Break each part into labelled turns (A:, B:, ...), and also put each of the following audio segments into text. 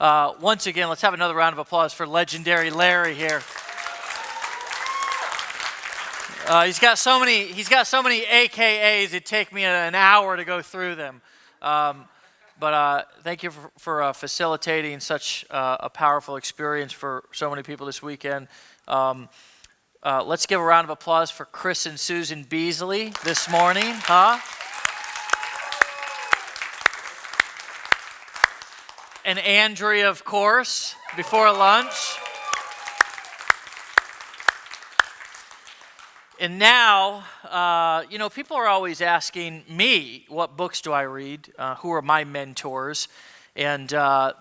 A: Once again, let's have another round of applause for legendary Larry here. He's got so many AKAs. It'd take me an hour to go through them. But thank you for facilitating such a powerful experience for so many people this weekend. Let's give a round of applause for Chris and Susan Beasley this morning, huh? And Andrea, of course, before lunch. And now, people are always asking me, what books do I read? Who are my mentors? And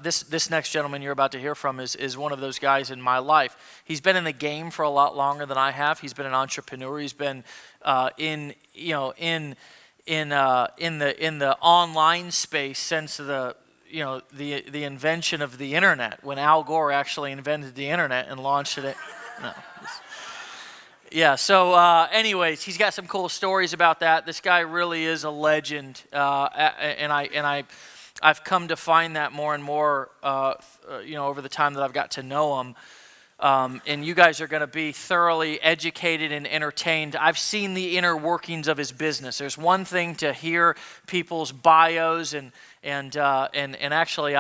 A: this next gentleman you're about to hear from is one of those guys in my life. He's been in the game for a lot longer than I have. He's been an entrepreneur. He's been in the online space since the invention of the internet, when Al Gore actually invented the internet and launched it. No. Yeah, so anyways, he's got some cool stories about that. This guy really is a legend, and I've come to find that more and more, over the time that I've got to know him. And you guys are going to be thoroughly educated and entertained. I've seen the inner workings of his business. There's one thing to hear people's bios and actually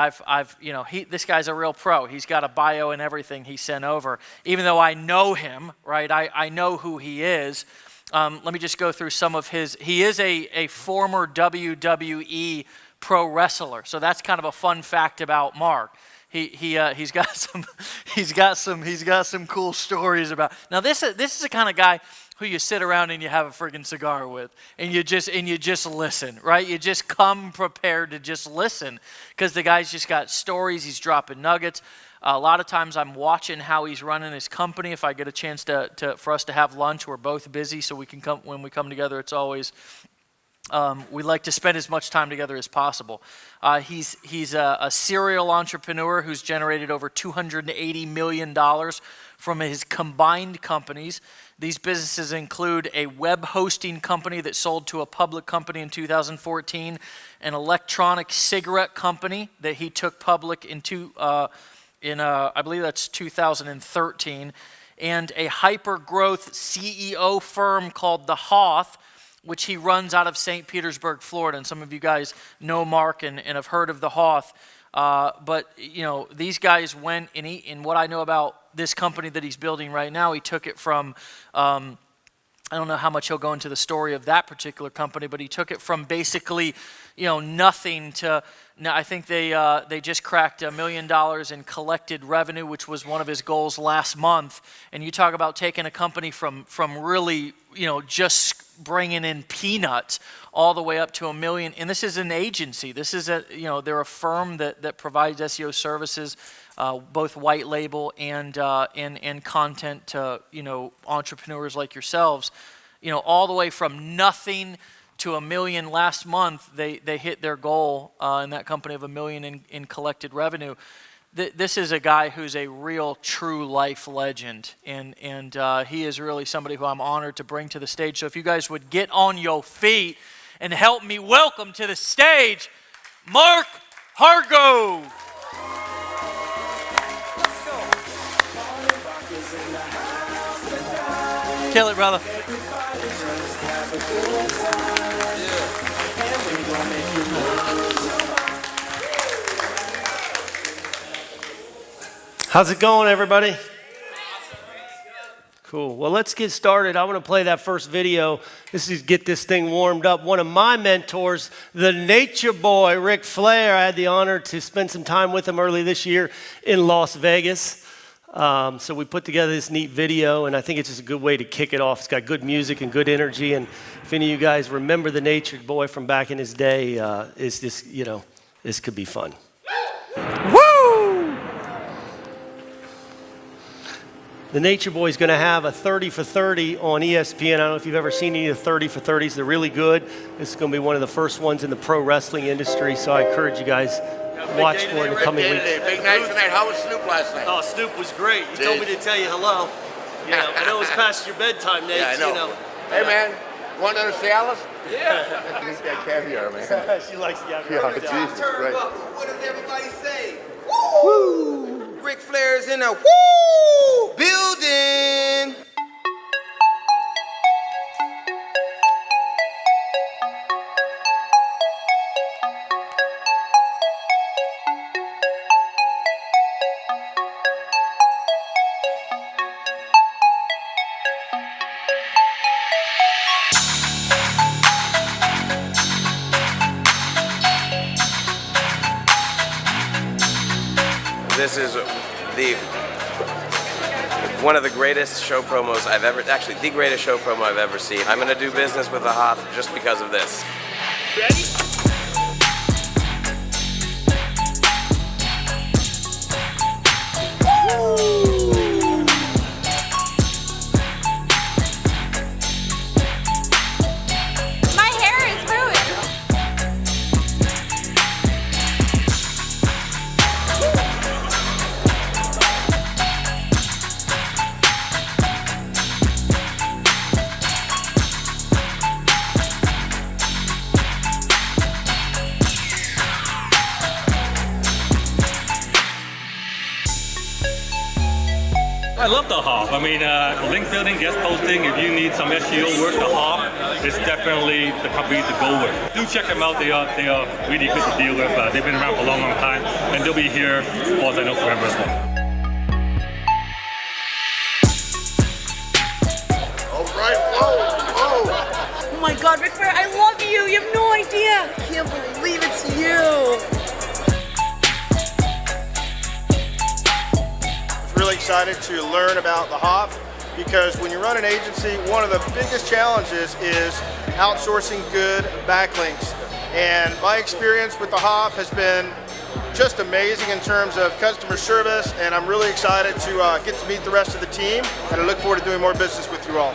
A: this guy's a real pro. He's got a bio and everything he sent over. Even though I know him, right? I know who he is. Let me just go through some of his. He is a former WWE pro wrestler. So that's kind of a fun fact about Mark. He's got some cool stories about. Now this is the kind of guy who you sit around and you have a friggin' cigar with, and you just listen, right? You just come prepared to just listen, because the guy's just got stories. He's dropping nuggets. A lot of times I'm watching how he's running his company. If I get a chance for us to have lunch, we're both busy, so we can come when we come together. It's always. We like to spend as much time together as possible. He's a serial entrepreneur who's generated over $280 million from his combined companies. These businesses include a web hosting company that sold to a public company in 2014, an electronic cigarette company that he took public I believe that's 2013, and a hyper-growth CEO firm called The Hoth, which he runs out of St. Petersburg, Florida. And some of you guys know Mark and have heard of The Hoth. But these guys went, and what I know about this company that he's building right now, he took it from, I don't know how much he'll go into the story of that particular company, but he took it from basically, nothing to, now I think they just cracked $1 million in collected revenue, which was one of his goals last month. And you talk about taking a company from really, just bringing in peanuts all the way up to $1 million. And this is an agency. This is they're a firm that provides SEO services, both white label and content to, entrepreneurs like yourselves, all the way from nothing to $1 million. Last month, they hit their goal in that company of $1 million in collected revenue. This is a guy who's a real, true life legend, and he is really somebody who I'm honored to bring to the stage. So if you guys would get on your feet and help me welcome to the stage, Marc Hardgrove. Kill it, brother.
B: How's it going, everybody? Cool. Well, let's get started. I want to play that first video. This is get this thing warmed up. One of my mentors, the Nature Boy, Ric Flair. I had the honor to spend some time with him early this year in Las Vegas. So we put together this neat video, and I think it's just a good way to kick it off. It's got good music and good energy. And if any of you guys remember the Nature Boy from back in his day, this could be fun. Woo! The Nature Boy is going to have a 30 for 30 on ESPN. I don't know if you've ever seen any of the 30 for 30s. They're really good. This is going to be one of the first ones in the pro wrestling industry, so I encourage you guys watch for it in the coming weeks.
C: Big night tonight. How was Snoop last night?
B: Oh, Snoop was great. He told me to tell you hello. I know it's past your bedtime, Nate.
C: Yeah, I know. Hey, man, you want another Cialis? Yeah. This caviar, man.
B: She likes caviar.
C: Yeah, Jesus,
D: Turnbuckle.
C: right.
D: What does everybody say?
B: Woo!
D: in a woo building.
E: This is one of the greatest show promos I've ever, actually the greatest show promo I've ever seen. I'm gonna do business with the Hoff just because of this.
D: Ready?
F: My hair is ruined.
G: I love the Hoff. I mean, link building, guest posting, if you need some SEO work, the Hoff is definitely the company to go with. Do check them out. They are really good to deal with. They've been around for a long, long time, and they'll be here, as far as I know, forever as well.
C: All right, whoa, whoa.
H: Oh my God, Ric Flair, I love you. You have no idea. I can't believe it's you.
I: Really excited to learn about the Hoff because when you run an agency, one of the biggest challenges is outsourcing good backlinks. And my experience with the Hoff has been just amazing in terms of customer service, and I'm really excited to get to meet the rest of the team, and I look forward to doing more business with you all.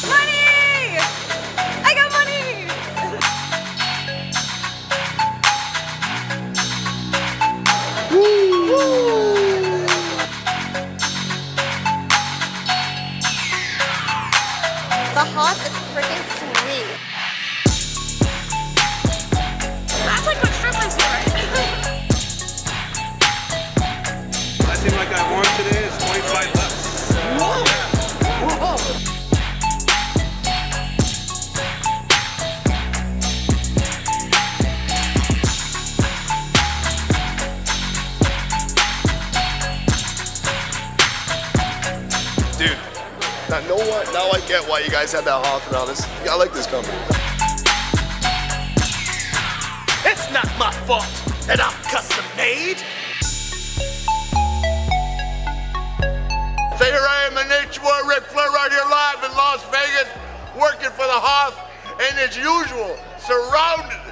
F: Money! I got money!
H: The Hoff is freaking sweet.
F: That's like what strippers do, right?
C: I seem like I won today. It's 25 bucks. Whoa!
I: Dude, now I get why you guys had that Hoff and all this. I like this company.
B: It's not my fault that I'm custom made.
C: So here I am, the Nature Boy Ric Flair, right here live in Las Vegas, working for the Hoff, and as usual, surrounded,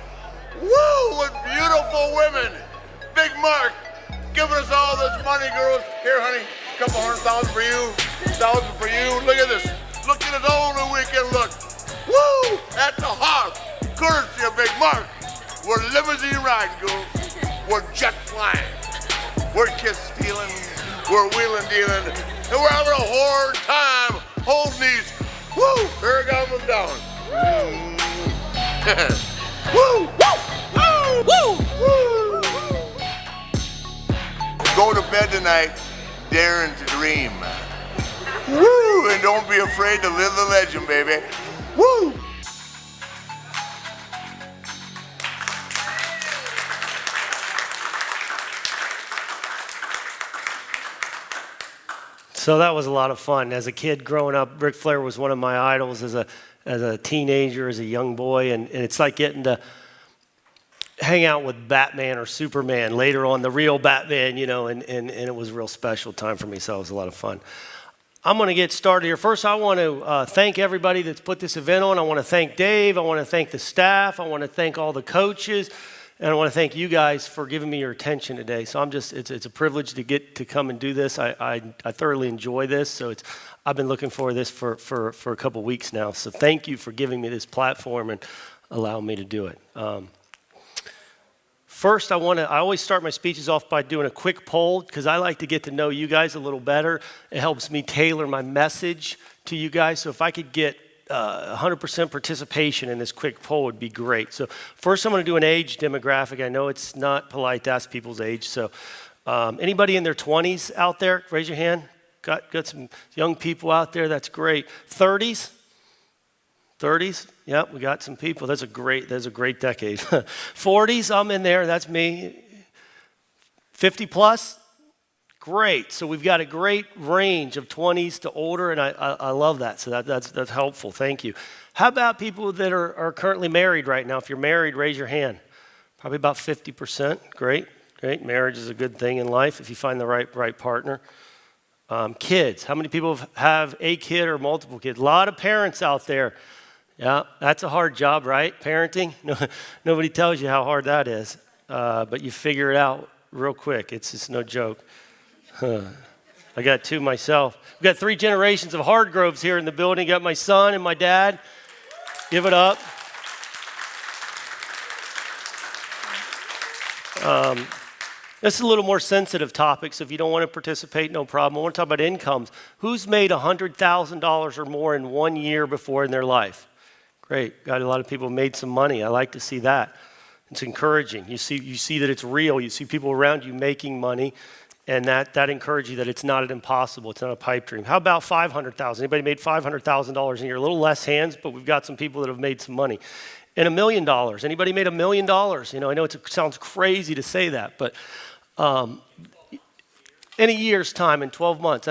C: with beautiful women. Big Marc, giving us all this money, girls. Here, honey, couple $100,000 for you, 1,000 for you. Look at this. Look at this whole new weekend look. Woo! At the Hoff, courtesy of Big Marc. We're limousine riding, girls. We're jet flying. We're kiss stealing. We're wheeling dealing. And we're having a hard time holding these. Woo! Here it comes down. Woo! Woo! Woo! Woo! Go to bed tonight, daring to dream. Woo! And don't be afraid to live the legend, baby. Woo!
B: So that was a lot of fun. As a kid growing up, Ric Flair was one of my idols as a teenager, as a young boy, and it's like getting to hang out with Batman or Superman, later on the real Batman, and it was a real special time for me, so it was a lot of fun. I'm going to get started here. First, I want to thank everybody that's put this event on. I want to thank Dave. I want to thank the staff. I want to thank all the coaches. And I want to thank you guys for giving me your attention today. So it's a privilege to get to come and do this. I thoroughly enjoy this. So I've been looking forward to this for a couple weeks now. So thank you for giving me this platform and allowing me to do it. First, I always start my speeches off by doing a quick poll because I like to get to know you guys a little better. It helps me tailor my message to you guys. So if I could get 100% participation in this quick poll would be great. So first I'm going to do an age demographic. I know it's not polite to ask people's age. So anybody in their 20s out there, raise your hand. Got some young people out there. That's great. 30s? 30s? Yep, we got some people. That's a great decade. 40s, I'm in there. That's me. 50 plus? Great. So we've got a great range of 20s to older, and I love that. So that's helpful. Thank you. How about people that are currently married right now? If you're married, raise your hand. Probably about 50%. Great. Marriage is a good thing in life if you find the right partner. Kids. How many people have a kid or multiple kids? A lot of parents out there. Yeah, that's a hard job, right? Parenting. Nobody tells you how hard that is, but you figure it out real quick. It's no joke. I got two myself. We've got 3 generations of Hardgroves here in the building. Got my son and my dad. Give it up. This is a little more sensitive topic, so if you don't want to participate, no problem. I want to talk about incomes. Who's made $100,000 or more in 1 year before in their life? Great. Got a lot of people made some money. I like to see that. It's encouraging. You see that it's real. You see people around you making money, and that encourages you that it's not an impossible. It's not a pipe dream. How about $500,000? Anybody made $500,000 in a year? A little less hands, but we've got some people that have made some money. And $1 million. Anybody made $1 million? You know, I know it sounds crazy to say that, but in a year's time, in 12 months,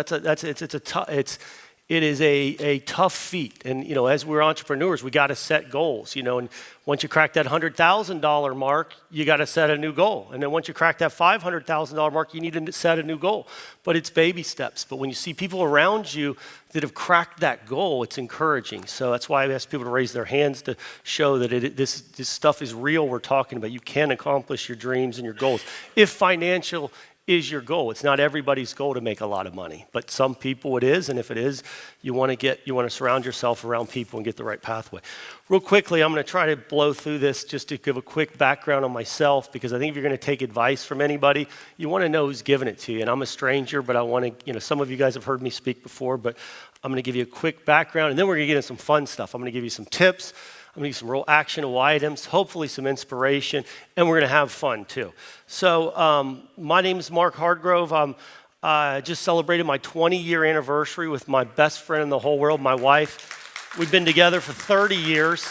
B: it is a tough feat. And, you know, as we're entrepreneurs, we got to set goals, you know, and once you crack that $100,000 mark, you got to set a new goal. And then once you crack that $500,000 mark, you need to set a new goal. But it's baby steps. But when you see people around you that have cracked that goal, it's encouraging. So that's why I ask people to raise their hands to show that this stuff is real we're talking about. You can accomplish your dreams and your goals. If financial is your goal. It's not everybody's goal to make a lot of money, but some people it is, and if it is, you want to surround yourself around people and get the right pathway. Real quickly, I'm going to try to blow through this just to give a quick background on myself, because I think if you're going to take advice from anybody, you want to know who's giving it to you. And I'm a stranger, but I want to, some of you guys have heard me speak before, but I'm going to give you a quick background, and then we're going to get into some fun stuff. I'm going to give you some tips. I'm going to give you some real actionable items, hopefully some inspiration, and we're going to have fun too. So my name is Marc Hardgrove. I just celebrated my 20-year anniversary with my best friend in the whole world, my wife. We've been together for 30 years,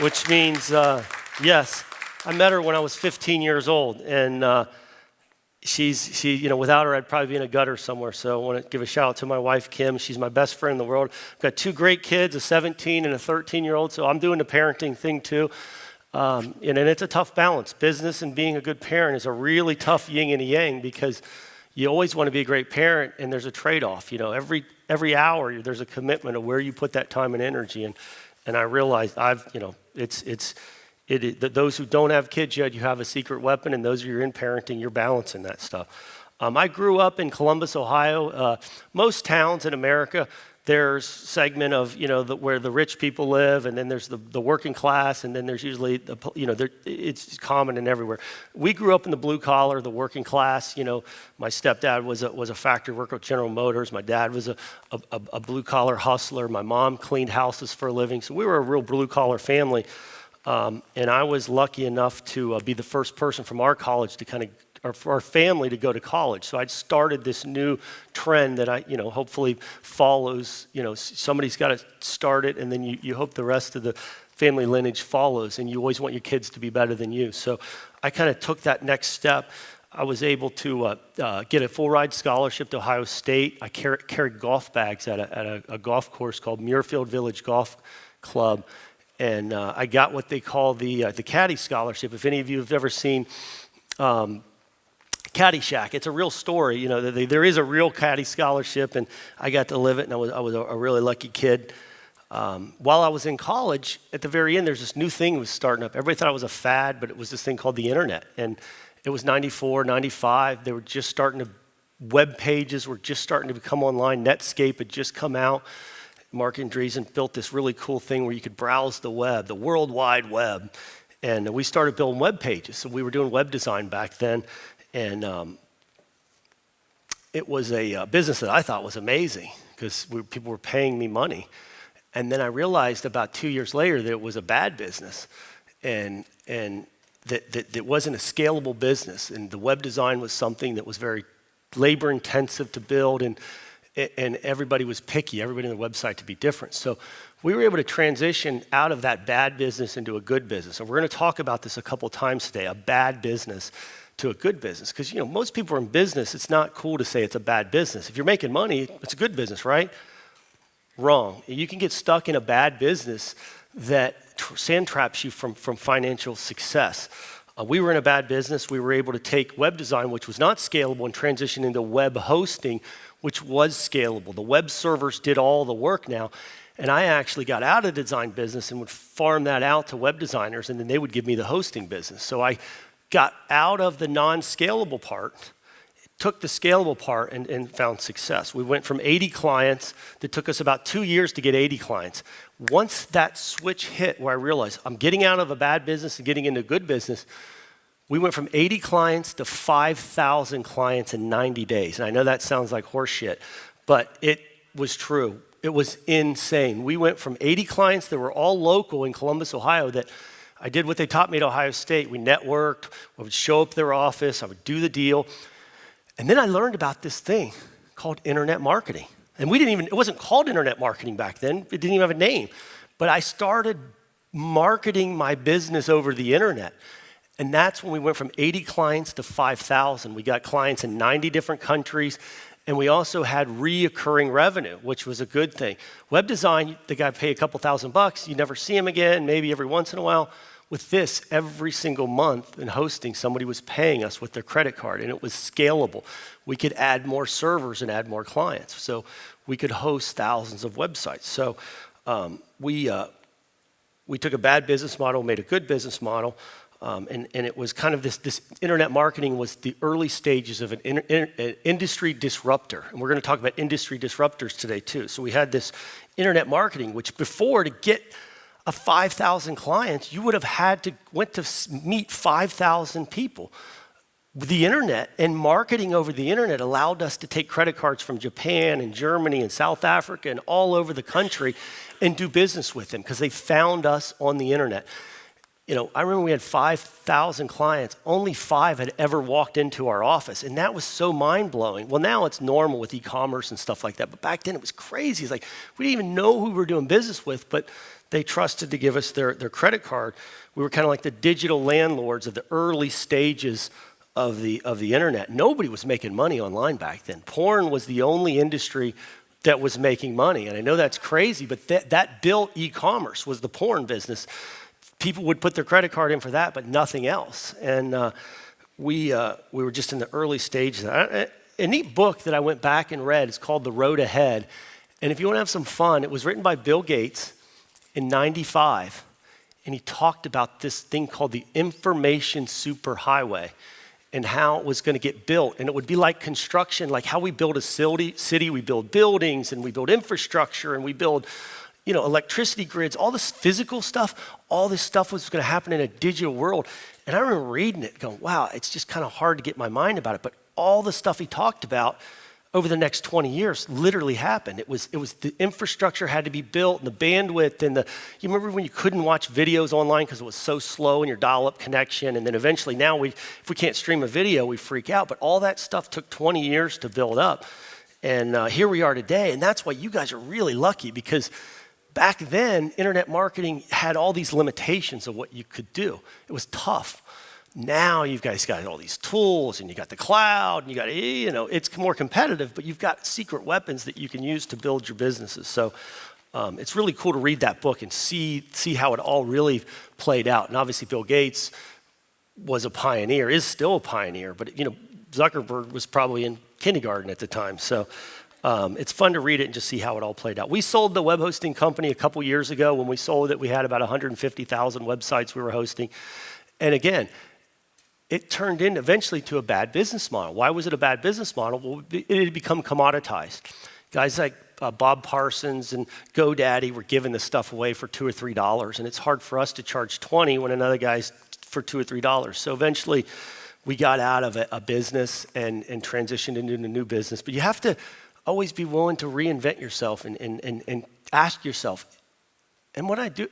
B: which means, yes, I met her when I was 15 years old, and she, without her, I'd probably be in a gutter somewhere. So I want to give a shout out to my wife, Kim. She's my best friend in the world. I've got 2 great kids, a 17 and a 13-year-old. So I'm doing the parenting thing too. And it's a tough balance. Business and being a good parent is a really tough yin and yang, because you always want to be a great parent, and there's a trade-off. Every hour there's a commitment of where you put that time and energy. And I realized those who don't have kids yet, you have a secret weapon, and those of you who are in parenting, you're balancing that stuff. I grew up in Columbus, Ohio. Most towns in America, there's a segment of, where the rich people live, and then there's the working class, and then there's usually, it's common and everywhere. We grew up in the blue collar, the working class. My stepdad was a factory worker at General Motors. My dad was a blue collar hustler. My mom cleaned houses for a living. So we were a real blue collar family. And I was lucky enough to be the first person from our college for our family to go to college. So I'd started this new trend that hopefully follows. Somebody's got to start it, and then you hope the rest of the family lineage follows, and you always want your kids to be better than you. So I kind of took that next step. I was able to get a full ride scholarship to Ohio State. I carried golf bags at a golf course called Muirfield Village Golf Club. And I got what they call the Caddy Scholarship. If any of you have ever seen Caddyshack, it's a real story. There is a real Caddy Scholarship, and I got to live it, and I was a really lucky kid. While I was in college, at the very end, there's this new thing that was starting up. Everybody thought it was a fad, but it was this thing called the internet. And it was 94, 95. They were just starting to, web pages were just starting to come online. Netscape had just come out. Marc Andreessen built this really cool thing where you could browse the web, the World Wide Web. And we started building web pages. So we were doing web design back then. And it was a business that I thought was amazing, because people were paying me money. And then I realized about 2 years later that it was a bad business, and that it wasn't a scalable business. And the web design was something that was very labor intensive to build, and everybody was picky. Everybody on the website to be different. So we were able to transition out of that bad business into a good business. And we're going to talk about this a couple times today, a bad business to a good business. Because most people are in business, it's not cool to say it's a bad business. If you're making money, it's a good business, right? Wrong. You can get stuck in a bad business that sand traps you from financial success. We were in a bad business. We were able to take web design, which was not scalable, and transition into web hosting, which was scalable. The web servers did all the work now. And I actually got out of the design business and would farm that out to web designers, and then they would give me the hosting business. So I got out of the non-scalable part, took the scalable part, and found success. We went from 80 clients. That took us about 2 years to get 80 clients. Once that switch hit where I realized I'm getting out of a bad business and getting into a good business, we went from 80 clients to 5,000 clients in 90 days. And I know that sounds like horse shit, but it was true. It was insane. We went from 80 clients that were all local in Columbus, Ohio, that I did what they taught me at Ohio State. We networked. I would show up at their office. I would do the deal. And then I learned about this thing called internet marketing. And it wasn't called internet marketing back then. It didn't even have a name. But I started marketing my business over the internet. And that's when we went from 80 clients to 5,000. We got clients in 90 different countries. And we also had reoccurring revenue, which was a good thing. Web design, the guy paid a couple $1,000. You never see him again, maybe every once in a while. With this, every single month in hosting, somebody was paying us with their credit card, and it was scalable. We could add more servers and add more clients. So we could host thousands of websites. So we took a bad business model, made a good business model, and it was kind of this internet marketing was the early stages of an industry disruptor. And we're going to talk about industry disruptors today too. So we had this internet marketing, which before, to get 5,000 clients, you would have had to went to meet 5,000 people. The internet and marketing over the internet allowed us to take credit cards from Japan and Germany and South Africa and all over the country and do business with them because they found us on the internet. I remember we had 5,000 clients. Only 5 had ever walked into our office, and that was so mind-blowing. Well, now it's normal with e-commerce and stuff like that, but back then it was crazy. It's like we didn't even know who we were doing business with, but they trusted to give us their credit card. We were kind of like the digital landlords of the early stages of the internet. Nobody was making money online back then. Porn was the only industry that was making money, and I know that's crazy, but that built e-commerce was the porn business. People would put their credit card in for that, but nothing else. And we were just in the early stages. A neat book that I went back and read is called The Road Ahead. And if you want to have some fun, it was written by Bill Gates in '95. And he talked about this thing called the information superhighway and how it was going to get built. And it would be like construction, like how we build a city, we build buildings and we build infrastructure and we build electricity grids, all this physical stuff, all this stuff was going to happen in a digital world. And I remember reading it going, wow, it's just kind of hard to get my mind about it. But all the stuff he talked about over the next 20 years literally happened. It was the infrastructure had to be built and the bandwidth and you remember when you couldn't watch videos online because it was so slow in your dial-up connection. And then eventually now if we can't stream a video, we freak out. But all that stuff took 20 years to build up. And here we are today. And that's why you guys are really lucky because back then, internet marketing had all these limitations of what you could do. It was tough. Now you guys got all these tools and you got the cloud and you got, it's more competitive, but you've got secret weapons that you can use to build your businesses. So it's really cool to read that book and see how it all really played out. And obviously Bill Gates was a pioneer, is still a pioneer, but Zuckerberg was probably in kindergarten at the time. So it's fun to read it and just see how it all played out. We sold the web hosting company a couple years ago. When we sold it, we had about 150,000 websites we were hosting. And again, it turned in eventually to a bad business model. Why was it a bad business model? Well, it had become commoditized. Guys like Bob Parsons and GoDaddy were giving this stuff away for $2 or $3, and it's hard for us to charge $20 when another guy's for $2 or $3. So eventually, we got out of a business and transitioned into a new business. But you have to always be willing to reinvent yourself and ask yourself, and what I do,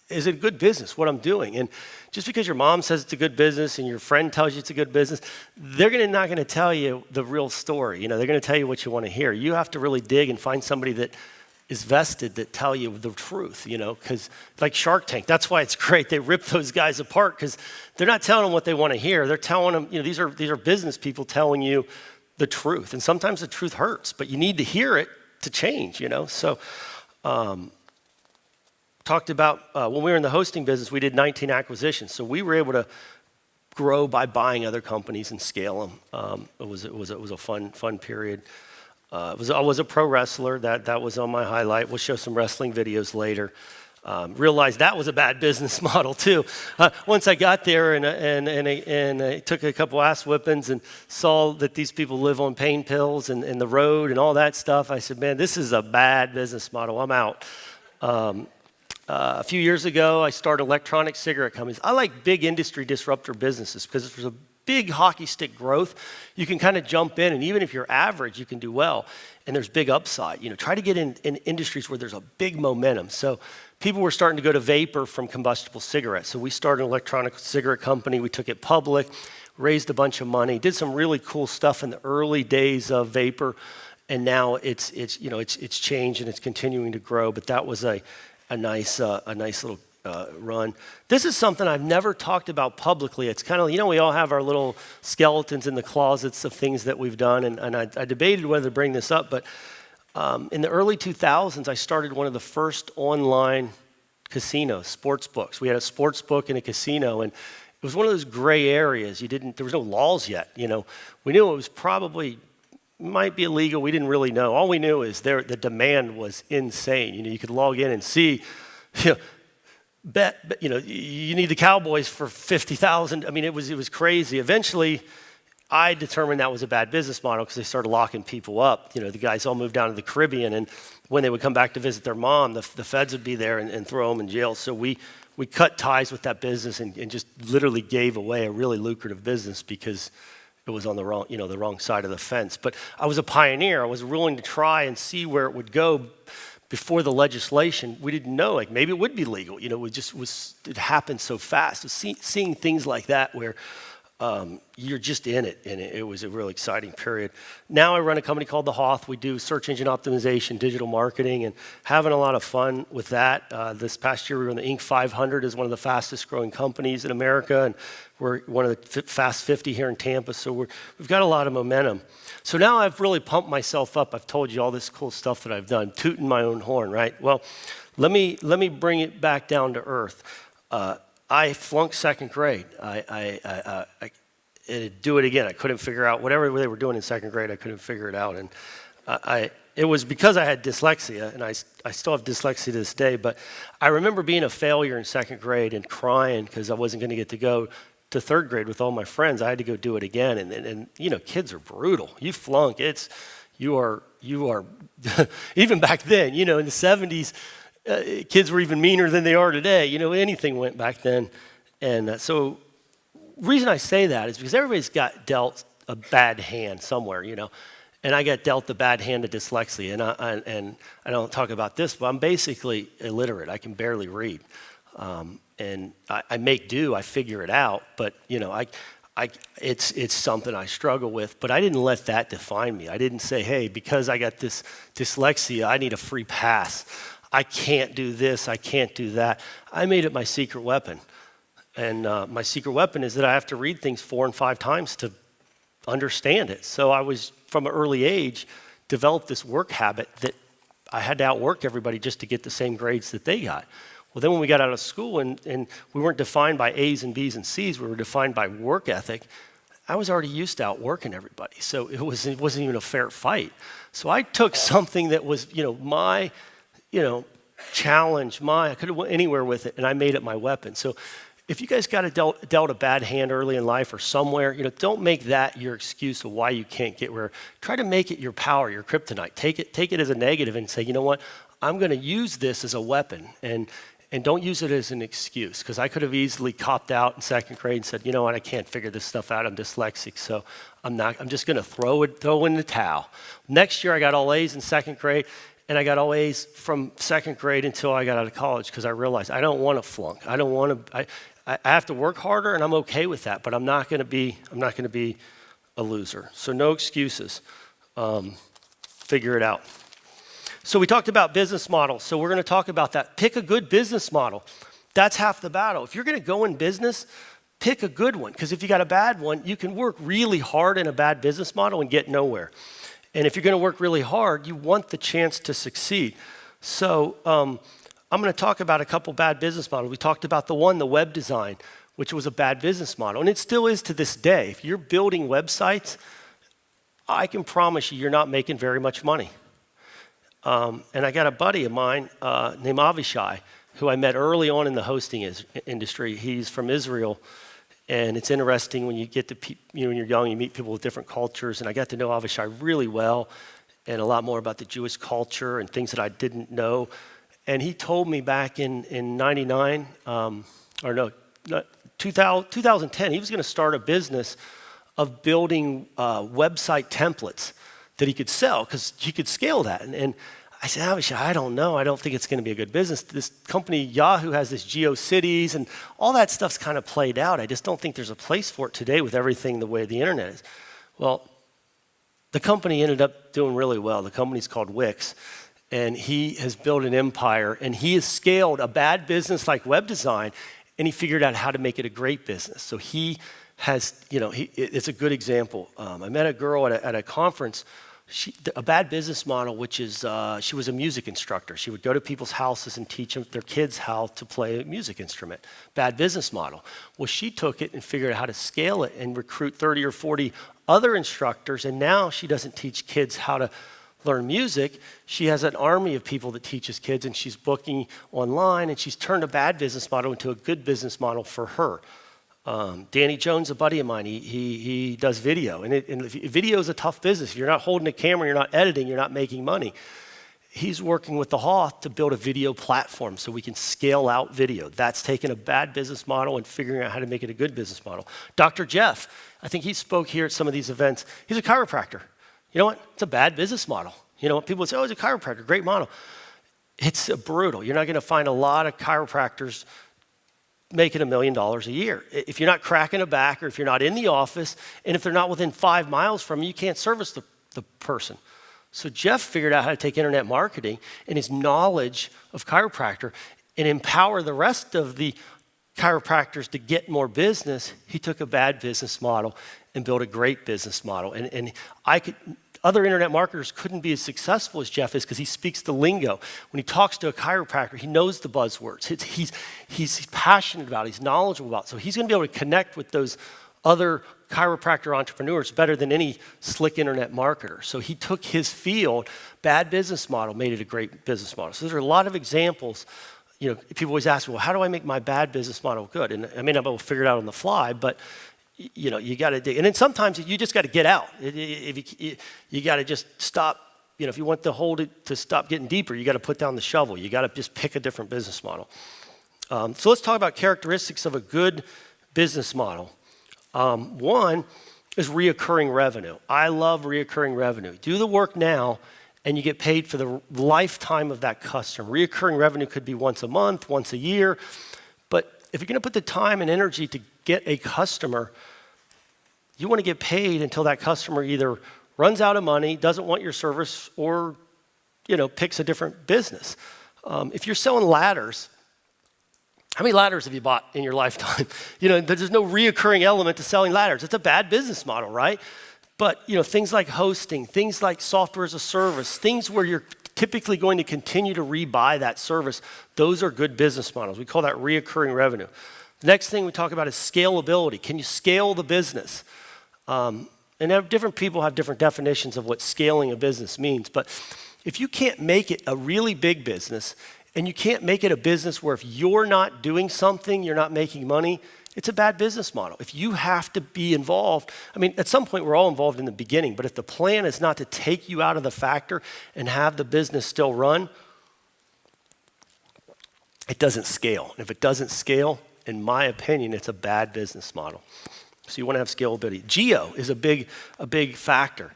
B: is it a good business, what I'm doing? And just because your mom says it's a good business and your friend tells you it's a good business, they're not going to tell you the real story. They're going to tell you what you want to hear. You have to really dig and find somebody that is vested that tell you the truth, because like Shark Tank, that's why it's great. They rip those guys apart because they're not telling them what they want to hear. They're telling them, these are business people telling you the truth. And sometimes the truth hurts, but you need to hear it to change, So talked about when we were in the hosting business, we did 19 acquisitions. So we were able to grow by buying other companies and scale them. It was a fun period. I was a pro wrestler. That was on my highlight. We'll show some wrestling videos later. Realized that was a bad business model too. Once I got there and I took a couple ass whippings and saw that these people live on pain pills and the road and all that stuff, I said, man, this is a bad business model. I'm out. A few years ago, I started electronic cigarette companies. I like big industry disruptor businesses because if there's a big hockey stick growth, you can kind of jump in, and even if you're average, you can do well, and there's big upside. Try to get in industries where there's a big momentum. So people were starting to go to vapor from combustible cigarettes. So we started an electronic cigarette company. We took it public, raised a bunch of money, did some really cool stuff in the early days of vapor, and now it's changed and it's continuing to grow. But that was a nice little run. This is something I've never talked about publicly. It's kind of, we all have our little skeletons in the closets of things that we've done, and I debated whether to bring this up, but in the early 2000s, I started one of the first online casinos, sports books. We had a sports book and a casino, and it was one of those gray areas. There was no laws yet. We knew it was probably might be illegal. We didn't really know. All we knew is the demand was insane. You could log in and see, bet, you need the Cowboys for 50,000. I mean, it was crazy. Eventually, I determined that was a bad business model because they started locking people up. The guys all moved down to the Caribbean, and when they would come back to visit their mom, the feds would be there and throw them in jail. So we cut ties with that business and just literally gave away a really lucrative business because it was on the wrong side of the fence. But I was a pioneer. I was willing to try and see where it would go before the legislation. We didn't know, maybe it would be legal. It happened so fast. Seeing things like that where you're just in it, and it was a really exciting period. Now I run a company called The Hoth. We do search engine optimization, digital marketing, and having a lot of fun with that. This past year we were in the Inc. 500 as one of the fastest growing companies in America, and we're one of the Fast 50 here in Tampa, so we've got a lot of momentum. So now I've really pumped myself up. I've told you all this cool stuff that I've done, tooting my own horn, right? Well, let me bring it back down to earth. I flunked second grade. I do it again. I couldn't figure out whatever they were doing in second grade. I couldn't figure it out, and it was because I had dyslexia, and I still have dyslexia to this day. But I remember being a failure in second grade and crying because I wasn't going to get to go to third grade with all my friends. I had to go do it again, and kids are brutal. You flunk, you are even back then. In the 70s. Kids were even meaner than they are today. Anything went back then. And so reason I say that is because everybody's got dealt a bad hand somewhere, And I got dealt the bad hand of dyslexia. And I don't talk about this, but I'm basically illiterate. I can barely read. And I make do. I figure it out. But, it's something I struggle with. But I didn't let that define me. I didn't say, hey, because I got this dyslexia, I need a free pass. I can't do this, I can't do that. I made it my secret weapon. And my secret weapon is that I have to read things 4 and 5 times to understand it. So I was, from an early age, developed this work habit that I had to outwork everybody just to get the same grades that they got. Well, then when we got out of school and we weren't defined by A's and B's and C's, we were defined by work ethic, I was already used to outworking everybody. So it wasn't even a fair fight. So I took something that was, my challenge, I could have went anywhere with it, and I made it my weapon. So if you guys got dealt a bad hand early in life or somewhere, don't make that your excuse of why you can't get where. Try to make it your power, your kryptonite. Take it as a negative and say, you know what, I'm going to use this as a weapon, and don't use it as an excuse, because I could have easily copped out in second grade and said, you know what, I can't figure this stuff out. I'm dyslexic, so I'm just going to throw in the towel. Next year, I got all A's in second grade. And I got all A's from second grade until I got out of college because I realized I don't want to flunk. I don't want to, I have to work harder and I'm okay with that, but I'm not going to be a loser. So no excuses. Figure it out. So we talked about business models. So we're going to talk about that. Pick a good business model. That's half the battle. If you're going to go in business, pick a good one. Because if you got a bad one, you can work really hard in a bad business model and get nowhere. And if you're going to work really hard, you want the chance to succeed. So I'm going to talk about a couple bad business models. We talked about the web design, which was a bad business model. And it still is to this day. If you're building websites, I can promise you're not making very much money. And I got a buddy of mine named Avishai, who I met early on in the hosting industry. He's from Israel, and it's interesting when you get to when you're young, you meet people with different cultures. And I got to know Avishai really well, and a lot more about the Jewish culture and things that I didn't know. And he told me back in 99, 2010, he was going to start a business of building website templates that he could sell because he could scale that. And I said, I don't know. I don't think it's going to be a good business. This company, Yahoo, has this GeoCities and all that stuff's kind of played out. I just don't think there's a place for it today with everything the way the internet is. Well, the company ended up doing really well. The company's called Wix, and he has built an empire, and he has scaled a bad business like web design, and he figured out how to make it a great business. So he has, it's a good example. I met a girl at a conference. A bad business model, which is she was a music instructor. She would go to people's houses and teach their kids how to play a music instrument. Bad business model. Well, she took it and figured out how to scale it and recruit 30 or 40 other instructors, and now she doesn't teach kids how to learn music. She has an army of people that teaches kids, and she's booking online, and she's turned a bad business model into a good business model for her. Danny Jones, a buddy of mine, he does video, and video is a tough business. If you're not holding a camera, you're not editing, you're not making money. He's working with the Hoth to build a video platform so we can scale out video. That's taking a bad business model and figuring out how to make it a good business model. Dr. Jeff, I think he spoke here at some of these events. He's a chiropractor. You know what? It's a bad business model. People would say, oh, he's a chiropractor, great model. It's brutal. You're not going to find a lot of chiropractors making $1 million a year. If you're not cracking a back, or if you're not in the office, and if they're not within 5 miles from you, you can't service the person. So Jeff figured out how to take internet marketing and his knowledge of chiropractor and empower the rest of the chiropractors to get more business. He took a bad business model and built a great business model. And other internet marketers couldn't be as successful as Jeff is because he speaks the lingo. When he talks to a chiropractor, he knows the buzzwords. He's passionate about it. He's knowledgeable about it. So he's going to be able to connect with those other chiropractor entrepreneurs better than any slick internet marketer. So he took his field, bad business model, made it a great business model. So there are a lot of examples. People always ask me, well, how do I make my bad business model good? And I may not be able to figure it out on the fly, but you got to dig. And then sometimes you just got to get out. You got to just stop. If you want the hole to stop getting deeper, you got to put down the shovel. You got to just pick a different business model. So let's talk about characteristics of a good business model. One is reoccurring revenue. I love reoccurring revenue. Do the work now, and you get paid for the lifetime of that customer. Reoccurring revenue could be once a month, once a year. But if you're going to put the time and energy to get a customer, you want to get paid until that customer either runs out of money, doesn't want your service, or picks a different business. If you're selling ladders, how many ladders have you bought in your lifetime? There's no reoccurring element to selling ladders. It's a bad business model, right? But things like hosting, things like software as a service, things where you're typically going to continue to rebuy that service, those are good business models. We call that reoccurring revenue. The next thing we talk about is scalability. Can you scale the business? And different people have different definitions of what scaling a business means. But if you can't make it a really big business, and you can't make it a business where if you're not doing something, you're not making money, it's a bad business model. If you have to be involved, at some point we're all involved in the beginning, but if the plan is not to take you out of the factor and have the business still run, it doesn't scale. And if it doesn't scale, in my opinion, it's a bad business model. So you want to have scalability. Geo is a big factor.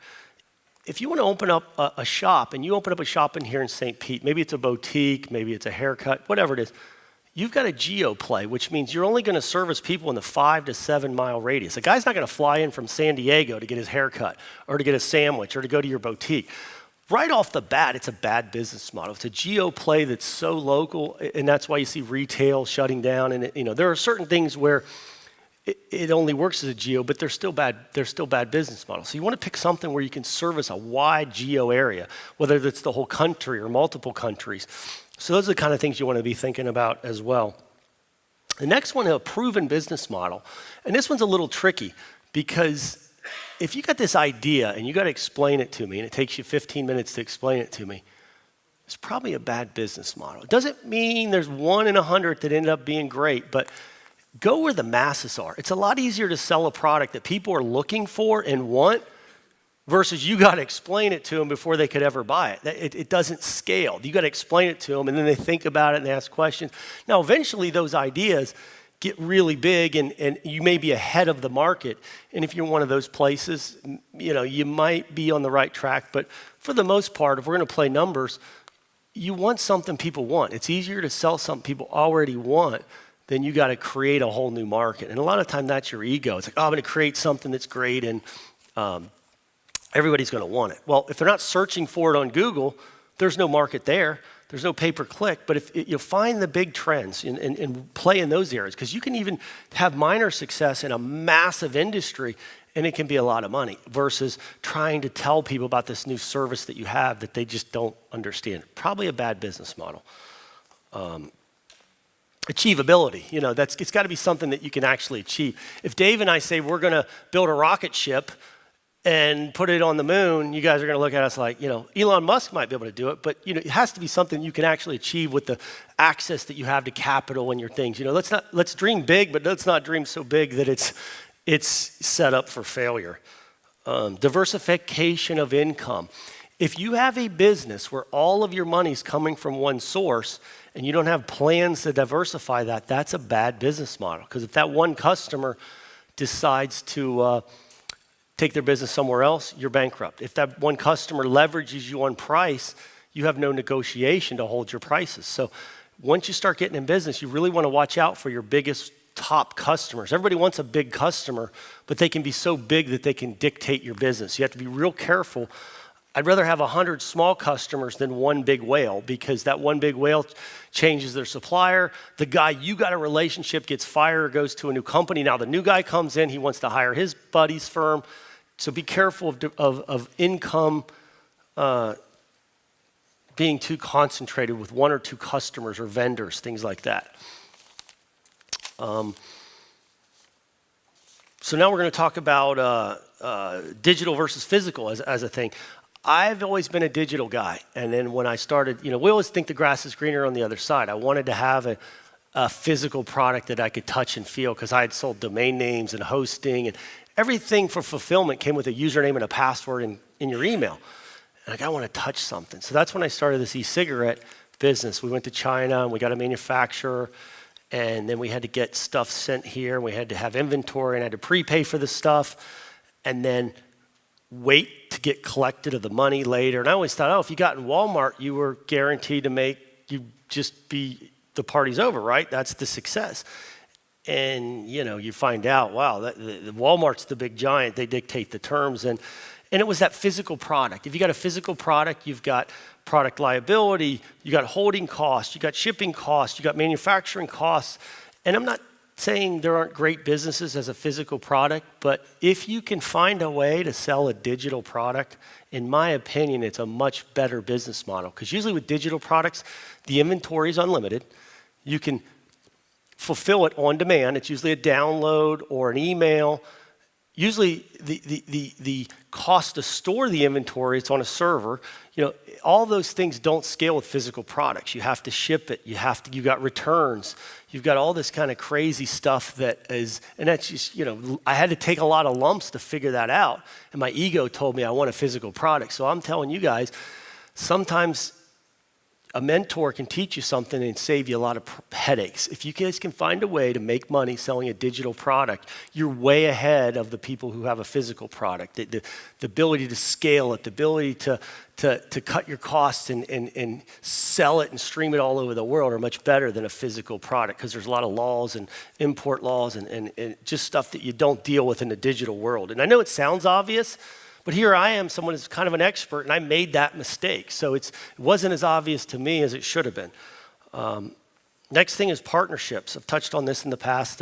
B: if you want to open up a shop, and you open up a shop in here in St. Pete, maybe it's a boutique, maybe it's a haircut, whatever it is, you've got a geo play, which means you're only going to service people in the 5 to 7 mile radius. A guy's not going to fly in from San Diego to get his haircut or to get a sandwich or to go to your boutique. Right off the bat, it's a bad business model. It's a geo play that's so local, and that's why you see retail shutting down. And there are certain things where it only works as a geo, but they're still bad business models. So you want to pick something where you can service a wide geo area, whether it's the whole country or multiple countries. So those are the kind of things you want to be thinking about as well. The next one is a proven business model. And this one's a little tricky because if you got this idea and you got to explain it to me, and it takes you 15 minutes to explain it to me, it's probably a bad business model. It doesn't mean there's 1 in 100 that ended up being great, but go where the masses are. It's a lot easier to sell a product that people are looking for and want versus you got to explain it to them before they could ever buy it. It doesn't scale. You got to explain it to them, and then they think about it and they ask questions. Now, eventually, those ideas get really big, and you may be ahead of the market. And if you're one of those places, you might be on the right track. But for the most part, if we're going to play numbers, you want something people want. It's easier to sell something people already want then you got to create a whole new market. And a lot of time that's your ego. It's like, I'm going to create something that's great and everybody's going to want it. Well, if they're not searching for it on Google, there's no market there. There's no pay-per-click. But if you find the big trends and play in those areas, because you can even have minor success in a massive industry and it can be a lot of money versus trying to tell people about this new service that you have that they just don't understand. Probably a bad business model. Achievability, it's got to be something that you can actually achieve. If Dave and I say we're going to build a rocket ship and put it on the moon, you guys are going to look at us like, Elon Musk might be able to do it, but it has to be something you can actually achieve with the access that you have to capital and your things. Let's dream big, but let's not dream so big that it's set up for failure. Diversification of income. If you have a business where all of your money's coming from one source and you don't have plans to diversify that, that's a bad business model. Because if that one customer decides to take their business somewhere else, you're bankrupt. If that one customer leverages you on price, you have no negotiation to hold your prices. So once you start getting in business, you really want to watch out for your biggest top customers. Everybody wants a big customer, but they can be so big that they can dictate your business. You have to be real careful. I'd rather have 100 small customers than one big whale, because that one big whale changes their supplier. The guy you got a relationship gets fired or goes to a new company. Now the new guy comes in, he wants to hire his buddy's firm. So be careful of income being too concentrated with 1 or 2 customers or vendors, things like that. So now we're going to talk about digital versus physical as a thing. I've always been a digital guy. And then when I started, we always think the grass is greener on the other side. I wanted to have a physical product that I could touch and feel, because I had sold domain names and hosting, and everything for fulfillment came with a username and a password in your email. And I want to touch something. So that's when I started this e-cigarette business. We went to China and we got a manufacturer, and then we had to get stuff sent here. We had to have inventory and I had to prepay for the stuff and then wait to get collected of the money later. And I always thought, if you got in Walmart, you were guaranteed to the party's over, right? That's the success. And, you find out, wow, the Walmart's the big giant. They dictate the terms. And it was that physical product. If you got a physical product, you've got product liability, you got holding costs, you got shipping costs, you got manufacturing costs. And I'm not saying there aren't great businesses as a physical product, but if you can find a way to sell a digital product, in my opinion, it's a much better business model. Because usually with digital products, the inventory is unlimited. You can fulfill it on demand. It's usually a download or an email. Usually the cost to store the inventory, it's on a server. All those things don't scale with physical products. You have to ship it. You got returns. You've got all this kind of crazy stuff and that's just, I had to take a lot of lumps to figure that out. And my ego told me I want a physical product. So I'm telling you guys, sometimes a mentor can teach you something and save you a lot of headaches. If you guys can find a way to make money selling a digital product, you're way ahead of the people who have a physical product. The ability to scale it, the ability to cut your costs and sell it and stream it all over the world are much better than a physical product, because there's a lot of laws and import laws and just stuff that you don't deal with in the digital world. And I know it sounds obvious, but here I am, someone who's kind of an expert, and I made that mistake. So it wasn't as obvious to me as it should have been. Next thing is partnerships. I've touched on this in the past.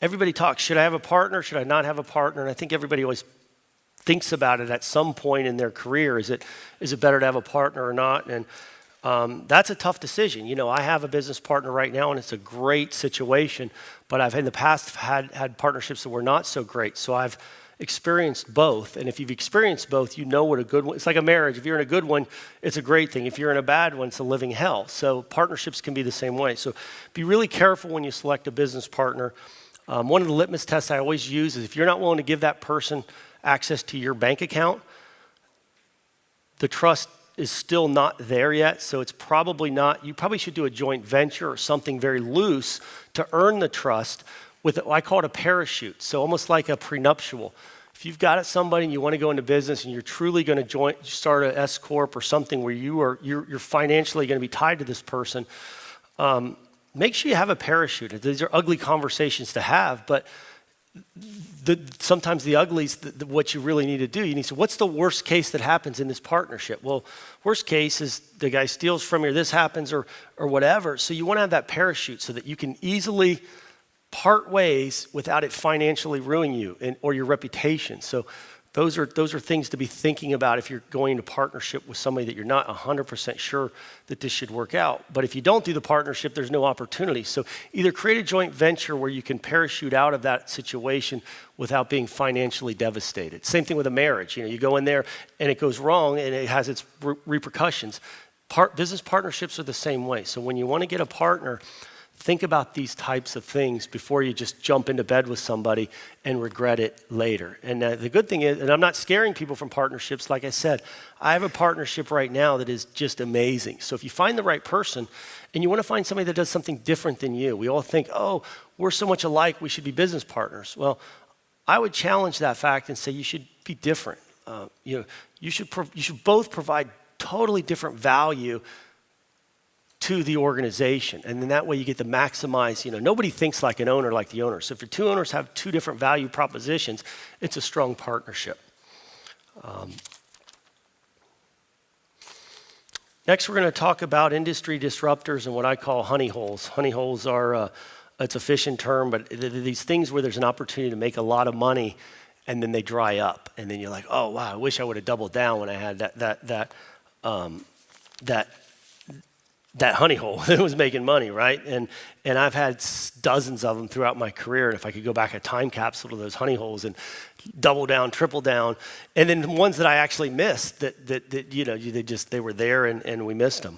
B: Everybody talks, should I have a partner? Should I not have a partner? And I think everybody always thinks about it at some point in their career. Is it better to have a partner or not? And that's a tough decision. You know, I have a business partner right now, and it's a great situation, but I've in the past had partnerships that were not so great. So I've experienced both, and if you've experienced both, you know what a good one. It's like a marriage. If you're in a good one, it's a great thing. If you're in a bad one, it's a living hell. So partnerships can be the same way. So be really careful when you select a business partner. One of the litmus tests I always use is if you're not willing to give that person access to your bank account, the trust is still not there yet. So it's probably not. You probably should do a joint venture or something very loose to earn the trust. With I call it a parachute, so almost like a prenuptial. If you've got somebody and you want to go into business and you're truly going to start an S corp or something where you're financially going to be tied to this person, make sure you have a parachute. These are ugly conversations to have, but sometimes the uglies, what you really need to do. You need to say, what's the worst case that happens in this partnership? Well, worst case is the guy steals from you, or this happens, or whatever. So you want to have that parachute so that you can easily part ways without it financially ruining you or your reputation. So those are things to be thinking about if you're going into partnership with somebody that you're not 100% sure that this should work out. But if you don't do the partnership, there's no opportunity. So either create a joint venture where you can parachute out of that situation without being financially devastated. Same thing with a marriage. You know, you go in there and it goes wrong and it has its repercussions. Business partnerships are the same way. So when you want to get a partner, think about these types of things before you just jump into bed with somebody and regret it later. And the good thing is, and I'm not scaring people from partnerships, like I said, I have a partnership right now that is just amazing. So if you find the right person and you want to find somebody that does something different than you, we all think, oh, we're so much alike, we should be business partners. Well, I would challenge that fact and say you should be different. You should both provide totally different value to the organization. And then that way you get to maximize, nobody thinks like an owner like the owner. So if your two owners have two different value propositions, it's a strong partnership. Next, we're going to talk about industry disruptors and what I call honey holes. Honey holes are, it's a fishing term, but these things where there's an opportunity to make a lot of money and then they dry up. And then you're like, oh, wow, I wish I would have doubled down when I had that honey hole that was making money, right? And I've had dozens of them throughout my career. And if I could go back a time capsule to those honey holes and double down, triple down, and then ones that I actually missed they were there and we missed them.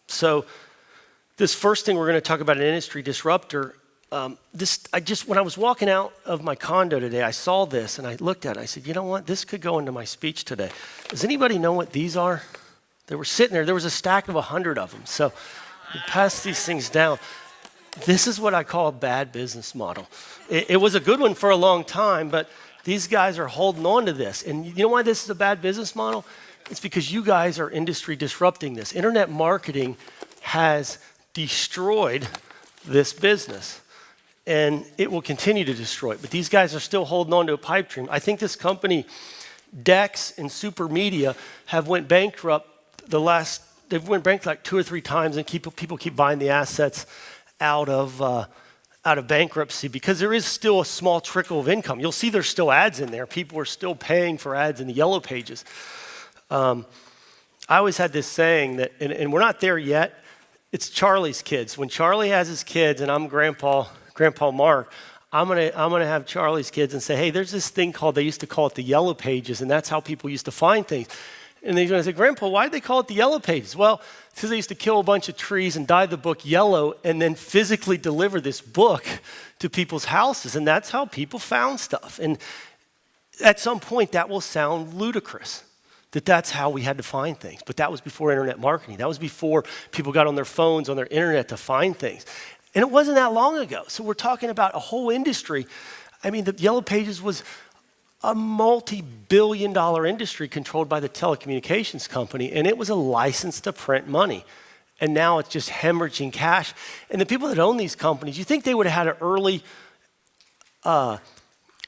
B: So this first thing we're going to talk about, an industry disruptor. When I was walking out of my condo today, I saw this and I looked at it. I said, you know what? This could go into my speech today. Does anybody know what these are? They were sitting there. There was a stack of 100 of them. So we passed these things down. This is what I call a bad business model. It was a good one for a long time, but these guys are holding on to this. And you know why this is a bad business model? It's because you guys are industry disrupting this. Internet marketing has destroyed this business, and it will continue to destroy it. But these guys are still holding on to a pipe dream. I think this company, Dex and Super Media, have went bankrupt. They've went bankrupt like 2 or 3 times, and people keep buying the assets out of bankruptcy because there is still a small trickle of income. You'll see there's still ads in there. People are still paying for ads in the yellow pages. I always had this saying that, and we're not there yet. It's Charlie's kids. When Charlie has his kids, and I'm Grandpa Mark, I'm gonna have Charlie's kids and say, hey, there's this thing they used to call it the yellow pages, and that's how people used to find things. And they're going to say, Grandpa, why did they call it the yellow pages? Well, because they used to kill a bunch of trees and dye the book yellow and then physically deliver this book to people's houses. And that's how people found stuff. And at some point, that will sound ludicrous. that's how we had to find things. But that was before internet marketing. That was before people got on their phones, on their internet to find things. And it wasn't that long ago. So we're talking about a whole industry. I mean, the Yellow Pages was a multi-billion-dollar industry controlled by the telecommunications company, and it was a license to print money. And now it's just hemorrhaging cash. And the people that own these companies, you think they would have had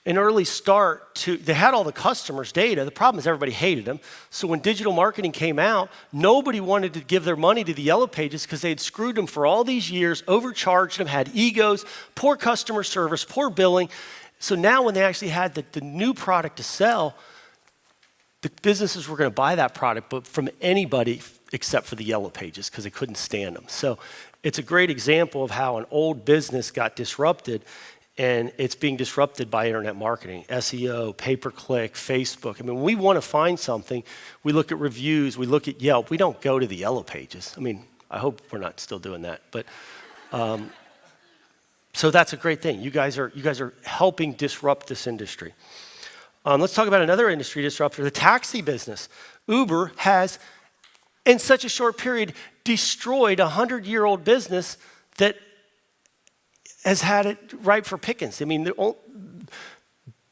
B: an early start to, they had all the customers' data. The problem is everybody hated them. So when digital marketing came out, nobody wanted to give their money to the Yellow Pages because they had screwed them for all these years, overcharged them, had egos, poor customer service, poor billing. So now when they actually had the new product to sell, the businesses were going to buy that product, but from anybody except for the Yellow Pages because they couldn't stand them. So it's a great example of how an old business got disrupted, and it's being disrupted by internet marketing, SEO, pay-per-click, Facebook. I mean, when we want to find something, we look at reviews, we look at Yelp. We don't go to the Yellow Pages. I mean, I hope we're not still doing that, but so that's a great thing. You guys are helping disrupt this industry. Let's talk about another industry disruptor, the taxi business. Uber has, in such a short period, destroyed a 100-year-old business that has had it ripe for pickings. I mean,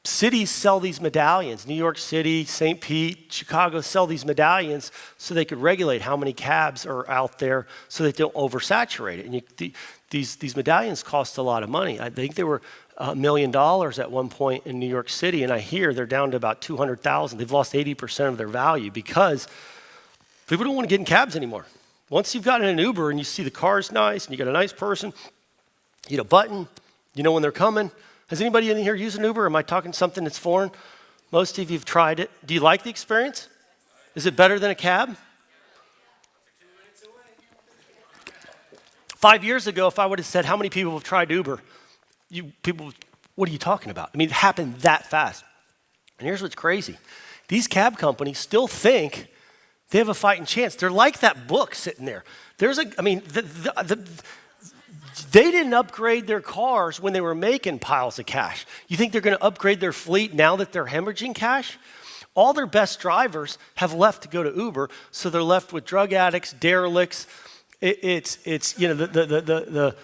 B: cities sell these medallions. New York City, St. Pete, Chicago sell these medallions so they could regulate how many cabs are out there so they don't oversaturate it. And these medallions cost a lot of money. I think they were $1 million at one point in New York City, and I hear they're down to about 200,000. They've lost 80% of their value because people don't want to get in cabs anymore. Once you've gotten an Uber and you see the car's nice and you got a nice person, you hit a button, you know when they're coming. Has anybody in here used an Uber? Am I talking something that's foreign? Most of you have tried it. Do you like the experience? Is it better than a cab? 5 years ago, if I would have said, how many people have tried Uber? People, what are you talking about? I mean, it happened that fast. And here's what's crazy. These cab companies still think they have a fighting chance. They're like that book sitting there. They didn't upgrade their cars when they were making piles of cash. You think they're going to upgrade their fleet now that they're hemorrhaging cash? All their best drivers have left to go to Uber, so they're left with drug addicts, derelicts. It's the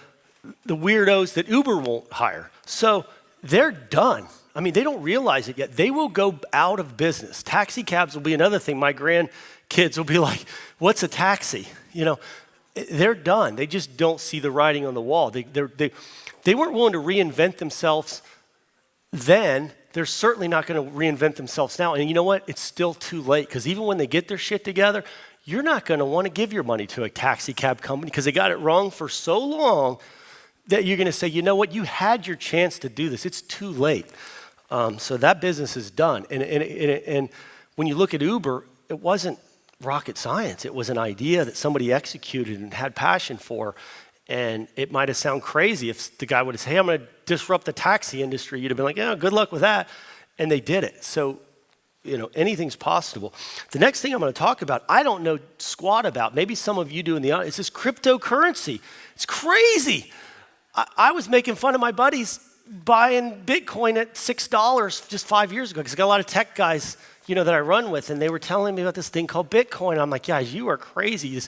B: weirdos that Uber won't hire. So they're done. I mean, they don't realize it yet. They will go out of business. Taxi cabs will be another thing. My grandkids will be like, what's a taxi? You know, they're done. They just don't see the writing on the wall. They weren't willing to reinvent themselves then. They're certainly not going to reinvent themselves now. And you know what? It's still too late, because even when they get their shit together, you're not going to want to give your money to a taxi cab company because they got it wrong for so long that you're going to say, you know what? You had your chance to do this. It's too late. So that business is done. And when you look at Uber, it wasn't rocket science. It was an idea that somebody executed and had passion for. And it might have sounded crazy if the guy would have said, hey, I'm going to disrupt the taxi industry. You'd have been like, yeah, good luck with that. And they did it. So, you know, anything's possible. The next thing I'm going to talk about, I don't know squat about. Maybe some of you do in the audience. It's this cryptocurrency. It's crazy. I was making fun of my buddies buying Bitcoin at $6 just 5 years ago, because I got a lot of tech guys, you know, that I run with, and they were telling me about this thing called Bitcoin. I'm like, guys, you are crazy. This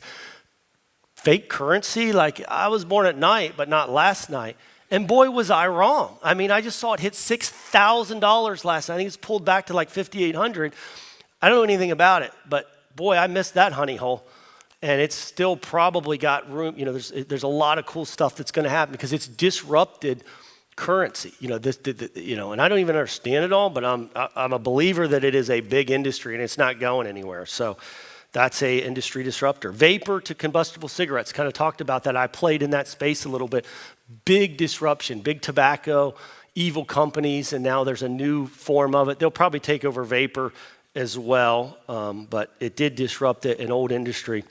B: fake currency. Like, I was born at night, but not last night. And boy, was I wrong. I mean, I just saw it hit $6,000 last night. I think it's pulled back to like $5,800. I don't know anything about it, but boy, I missed that honey hole. And it's still probably got room. You know, there's a lot of cool stuff that's going to happen because it's disrupted currency. You know, and I don't even understand it all, but I'm a believer that it is a big industry and it's not going anywhere. So that's a industry disruptor. Vapor to combustible cigarettes. Kind of talked about that. I played in that space a little bit. Big disruption, big tobacco, evil companies, and now there's a new form of it. They'll probably take over vapor as well, but it did disrupt an old industry.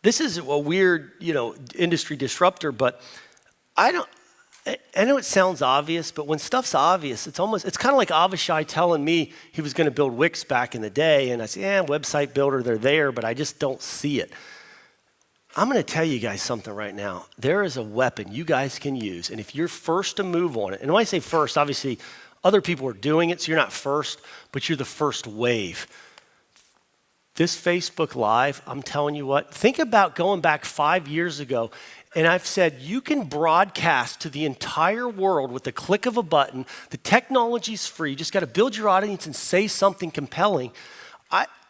B: This is a weird, you know, industry disruptor, but I know it sounds obvious, but when stuff's obvious, it's kind of like Avishai telling me he was going to build Wix back in the day, and I say, yeah, website builder, they're there, but I just don't see it. I'm going to tell you guys something right now. There is a weapon you guys can use, and if you're first to move on it, and when I say first, obviously other people are doing it, so you're not first, but you're the first wave. this Facebook Live, I'm telling you what, think about going back 5 years ago, and I've said you can broadcast to the entire world with the click of a button. The technology's free. You just got to build your audience and say something compelling.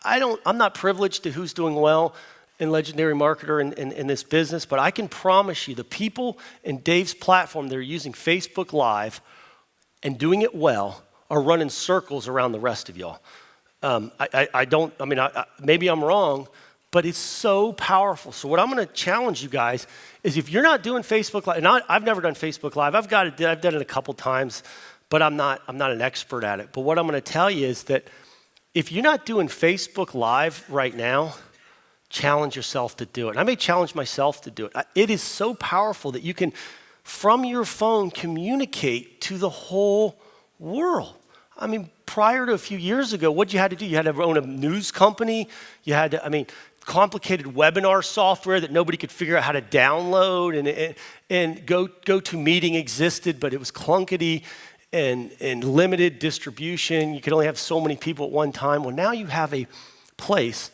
B: I'm not privileged to who's doing well in Legendary Marketer in this business, but I can promise you the people in Dave's platform that are using Facebook Live and doing it well are running circles around the rest of y'all. Maybe I'm wrong, but it's so powerful. So what I'm going to challenge you guys is if you're not doing Facebook Live, and I've never done Facebook Live. I've done it a couple times, but I'm not an expert at it. But what I'm going to tell you is that if you're not doing Facebook Live right now, challenge yourself to do it. And I may challenge myself to do it. It is so powerful that you can, from your phone, communicate to the whole world. I mean, prior to a few years ago, what you had to do, you had to own a news company. You had to, complicated webinar software that nobody could figure out how to download, and GoToMeeting existed, but it was clunkety and limited distribution. You could only have so many people at one time. Well, now you have a place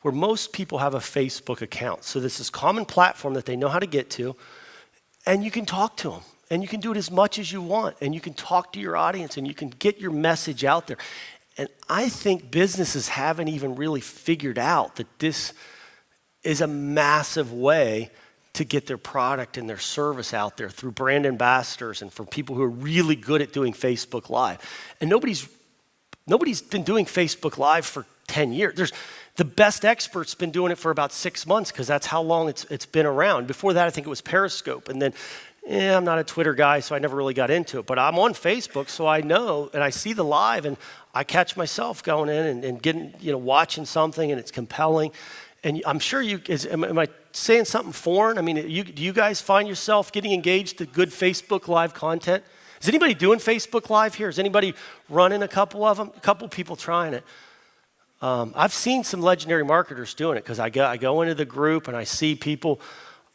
B: where most people have a Facebook account. So this is common platform that they know how to get to, and you can talk to them. And you can do it as much as you want, and you can talk to your audience, and you can get your message out there. And I think businesses haven't even really figured out that this is a massive way to get their product and their service out there through brand ambassadors and for people who are really good at doing Facebook Live. And nobody's been doing Facebook Live for 10 years. The best experts been doing it for about 6 months because that's how long it's been around. Before that, I think it was Periscope, and then I'm not a Twitter guy, so I never really got into it. But I'm on Facebook, so I know, and I see the live, and I catch myself going in and getting, watching something, and it's compelling. And I'm sure am I saying something foreign? Do you guys find yourself getting engaged to good Facebook Live content? Is anybody doing Facebook Live here? Is anybody running a couple of them? A couple people trying it. I've seen some legendary marketers doing it because I go into the group and I see people.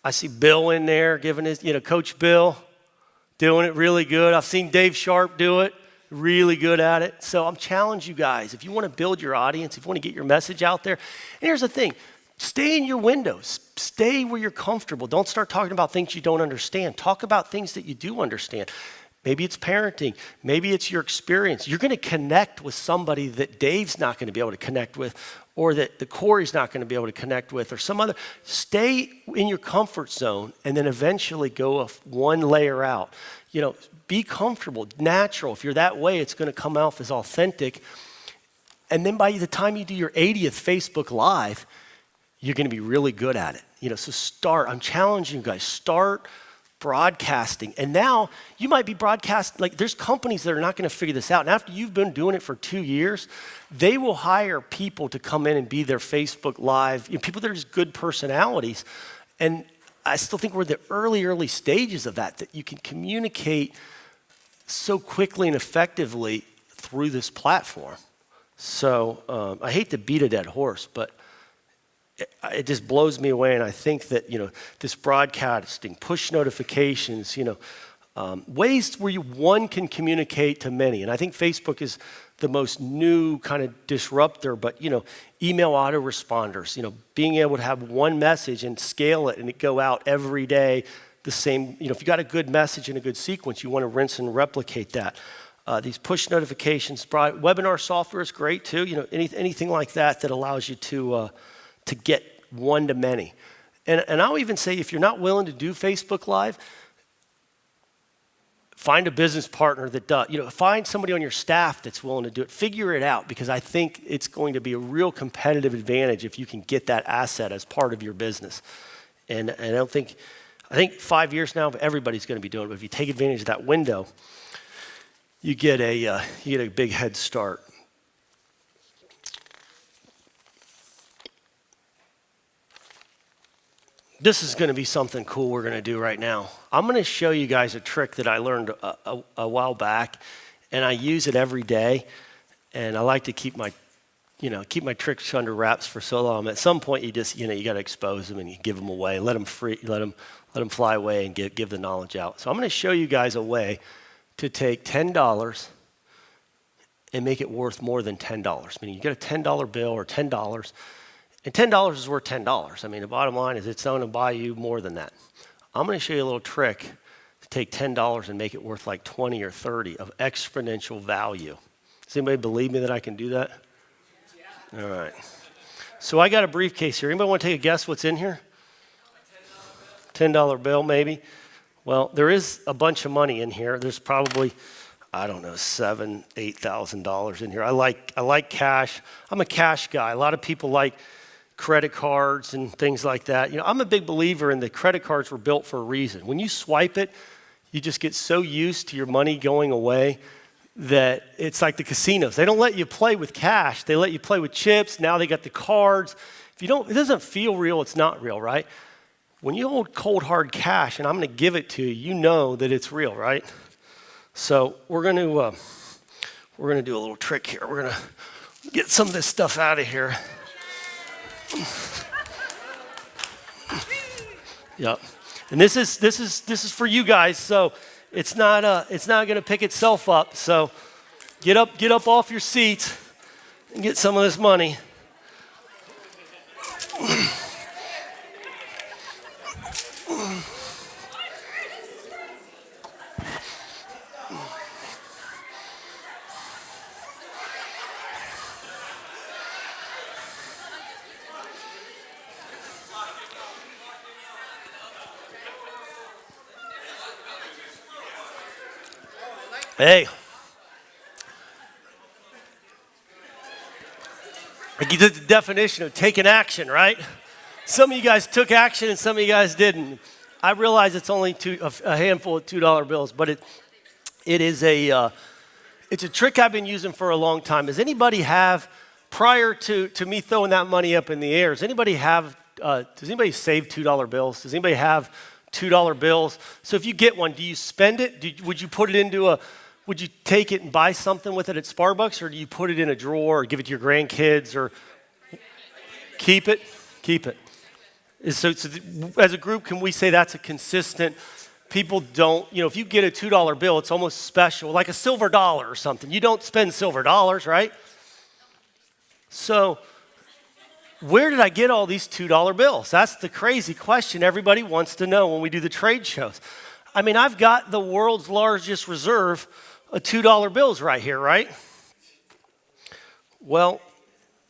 B: I see Bill in there giving his, Coach Bill doing it really good. I've seen Dave Sharp do it, really good at it. So I'm challenging you guys. If you want to build your audience, if you want to get your message out there, and here's the thing, stay in your windows. Stay where you're comfortable. Don't start talking about things you don't understand. Talk about things that you do understand. Maybe it's parenting. Maybe it's your experience. You're going to connect with somebody that Dave's not going to be able to connect with, or that the Corey's not going to be able to connect with, or some other. Stay in your comfort zone and then eventually go one layer out. Be comfortable, natural. If you're that way, it's going to come out as authentic. And then by the time you do your 80th Facebook Live, you're going to be really good at it. So I'm challenging you guys, start broadcasting. And now you might be broadcasting, there's companies that are not going to figure this out. And after you've been doing it for 2 years, they will hire people to come in and be their Facebook Live, people that are just good personalities. And I still think we're in the early stages of that you can communicate so quickly and effectively through this platform. So I hate to beat a dead horse, but it just blows me away, and I think that this broadcasting, push notifications, ways where one can communicate to many, and I think Facebook is the most new kind of disruptor. But email autoresponders, being able to have one message and scale it and it go out every day the same. If you got a good message and a good sequence, you want to rinse and replicate that. These push notifications, webinar software is great too. Anything like that allows you to get one to many. And I'll even say, if you're not willing to do Facebook Live, find a business partner that does. Find somebody on your staff that's willing to do it. Figure it out, because I think it's going to be a real competitive advantage if you can get that asset as part of your business. And I think 5 years now, everybody's going to be doing it. But if you take advantage of that window, you get a big head start. This is going to be something cool we're going to do right now. I'm going to show you guys a trick that I learned a while back, and I use it every day. And I like to keep my tricks under wraps for so long. At some point, you just you got to expose them and you give them away, let them fly away, and give the knowledge out. So I'm going to show you guys a way to take $10 and make it worth more than $10. Meaning you get a $10 bill or $10, and $10 is worth $10. I mean, the bottom line is it's going to buy you more than that. I'm going to show you a little trick to take $10 and make it worth like 20 or 30 of exponential value. Does anybody believe me that I can do that? Yeah. All right. So I got a briefcase here. Anybody want to take a guess what's in here? $10 bill, maybe. Well, there is a bunch of money in here. There's probably, I don't know, $7,000, $8,000 in here. I like cash. I'm a cash guy. A lot of people like credit cards and things like that. You know, I'm a big believer in the credit cards were built for a reason. When you swipe it, you just get so used to your money going away that it's like the casinos. They don't let you play with cash. They let you play with chips. Now they got the cards. If you don't, it doesn't feel real, it's not real, right? When you hold cold hard cash and I'm going to give it to you, you know that it's real, right? So we're going to do a little trick here. We're going to get some of this stuff out of here. Yep. And this is for you guys. So it's not going to pick itself up. So get up off your seats and get some of this money. Hey, I get the definition of taking action, right? Some of you guys took action and some of you guys didn't. I realize it's only a handful of $2 bills, but it's a trick I've been using for a long time. Does anybody have, prior to me throwing that money up in the air, does anybody save $2 bills? Does anybody have $2 bills? So if you get one, do you spend it? Would you put it into would you take it and buy something with it at Starbucks, or do you put it in a drawer or give it to your grandkids, or keep it? Keep it. So as a group, can we say that's a consistent, people don't, if you get a $2 bill, it's almost special, like a silver dollar or something. You don't spend silver dollars, right? So where did I get all these $2 bills? That's the crazy question everybody wants to know when we do the trade shows. I mean, I've got the world's largest reserve of $2 bills right here, right? Well,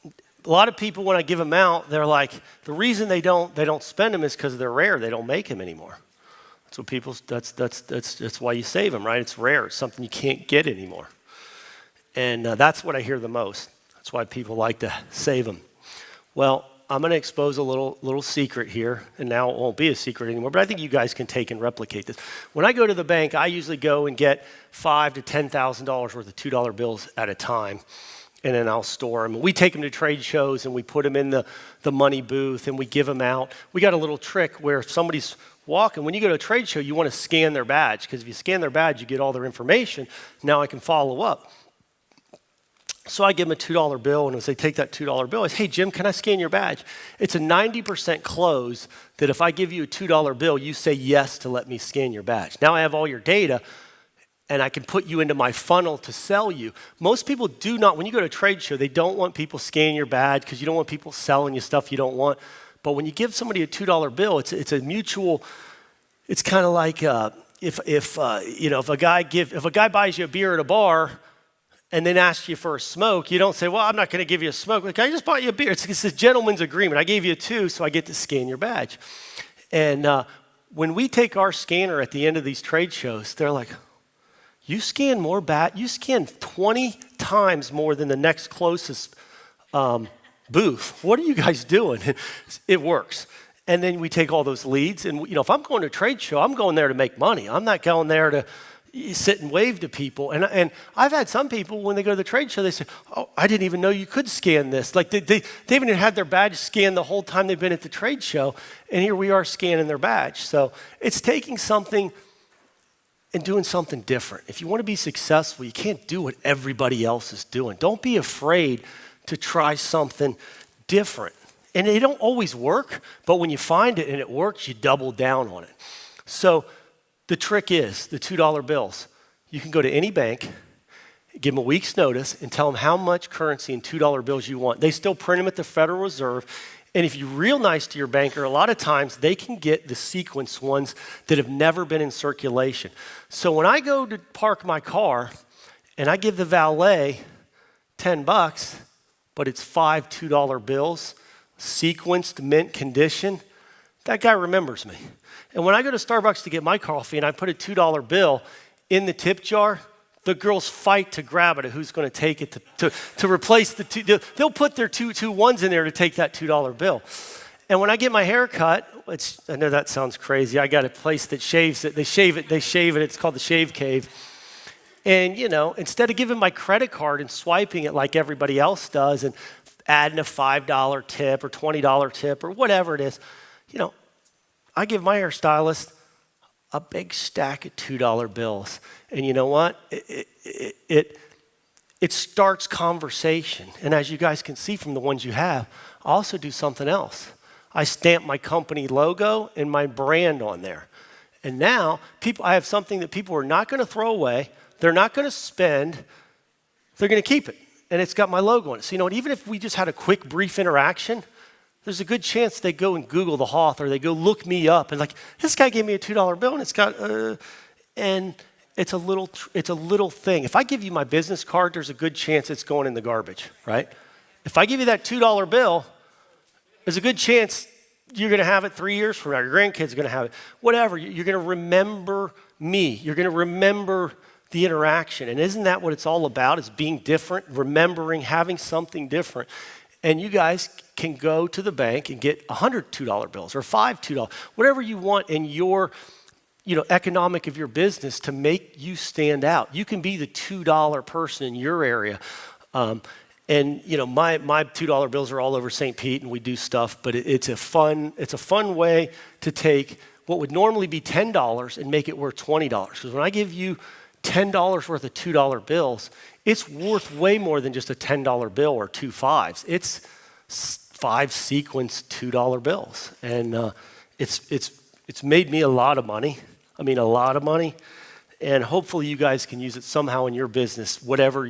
B: a lot of people, when I give them out, they're like, the reason they don't spend them is because they're rare. They don't make them anymore. That's what people. That's why you save them, right? It's rare. It's something you can't get anymore, and that's what I hear the most. That's why people like to save them. Well, I'm going to expose a little secret here, and now it won't be a secret anymore, but I think you guys can take and replicate this. When I go to the bank, I usually go and get $5,000 to $10,000 worth of $2 bills at a time, and then I'll store them. We take them to trade shows, and we put them in the money booth, and we give them out. We got a little trick where if somebody's walking, when you go to a trade show, you want to scan their badge, because if you scan their badge, you get all their information. Now I can follow up. So I give them a $2 bill, and as they take that $2 bill, I say, hey, Jim, can I scan your badge? It's a 90% close that if I give you a $2 bill, you say yes to let me scan your badge. Now I have all your data, and I can put you into my funnel to sell you. Most people do not, when you go to a trade show, they don't want people scanning your badge because you don't want people selling you stuff you don't want. But when you give somebody a $2 bill, it's a mutual, it's kind of like if a guy buys you a beer at a bar, and then asks you for a smoke, you don't say, well, I'm not going to give you a smoke. Like, I just bought you a beer. It's a gentleman's agreement. I gave you a 2, so I get to scan your badge. And when we take our scanner at the end of these trade shows, they're like, you scan 20 times more than the next closest booth. What are you guys doing? It works. And then we take all those leads. And if I'm going to a trade show, I'm going there to make money. I'm not going there to sit and wave to people. And I've had some people, when they go to the trade show, they say, oh, I didn't even know you could scan this. Like they haven't had their badge scanned the whole time they've been at the trade show, and here we are scanning their badge. So it's taking something and doing something different. If you want to be successful, you can't do what everybody else is doing. Don't be afraid to try something different. And they don't always work, but when you find it and it works, you double down on it. So the trick is the $2 bills. You can go to any bank give them a week's notice, and tell them how much currency in $2 bills you want. They still print them at the Federal Reserve. And if you're real nice to your banker, a lot of times they can get the sequence ones that have never been in circulation. So when I go to park my car and I give the valet $10, but it's 5 $2 bills, sequenced, mint condition, that guy remembers me. And when I go to Starbucks to get my coffee and I put a $2 bill in the tip jar, the girls fight to grab it, who's going to take it to replace the two. They'll put their two ones in there to take that $2 bill. And when I get my hair cut, I know that sounds crazy. I got a place that shaves it. They shave it. It's called the Shave Cave. And, instead of giving my credit card and swiping it like everybody else does and adding a $5 tip or $20 tip or whatever it is, I give my hairstylist a big stack of $2 bills. And you know what? It starts conversation. And as you guys can see from the ones you have, I also do something else. I stamp my company logo and my brand on there. And now I have something that people are not going to throw away. They're not going to spend. They're going to keep it. And it's got my logo on it. So even if we just had a quick, brief interaction, there's a good chance they go and Google the Hoth or they go look me up and this guy gave me a $2 bill and it's got, and it's a little thing. If I give you my business card, there's a good chance it's going in the garbage, right? If I give you that $2 bill, there's a good chance you're going to have it 3 years from now. Your grandkids are going to have it. Whatever. You're going to remember me. You're going to remember the interaction. And isn't that what it's all about? Is being different, remembering, having something different. And you guys can go to the bank and get 100 $2 bills or 5 $2, whatever you want in your economic of your business to make you stand out. You can be the $2 person in your area. My $2 bills are all over St. Pete and we do stuff, but it's a fun way to take what would normally be $10 and make it worth $20. Because when I give you $10 worth of $2 bills, it's worth way more than just a $10 bill or 2 5s. It's 5 sequence $2 bills. And it's made me a lot of money. A lot of money. And hopefully you guys can use it somehow in your business, whatever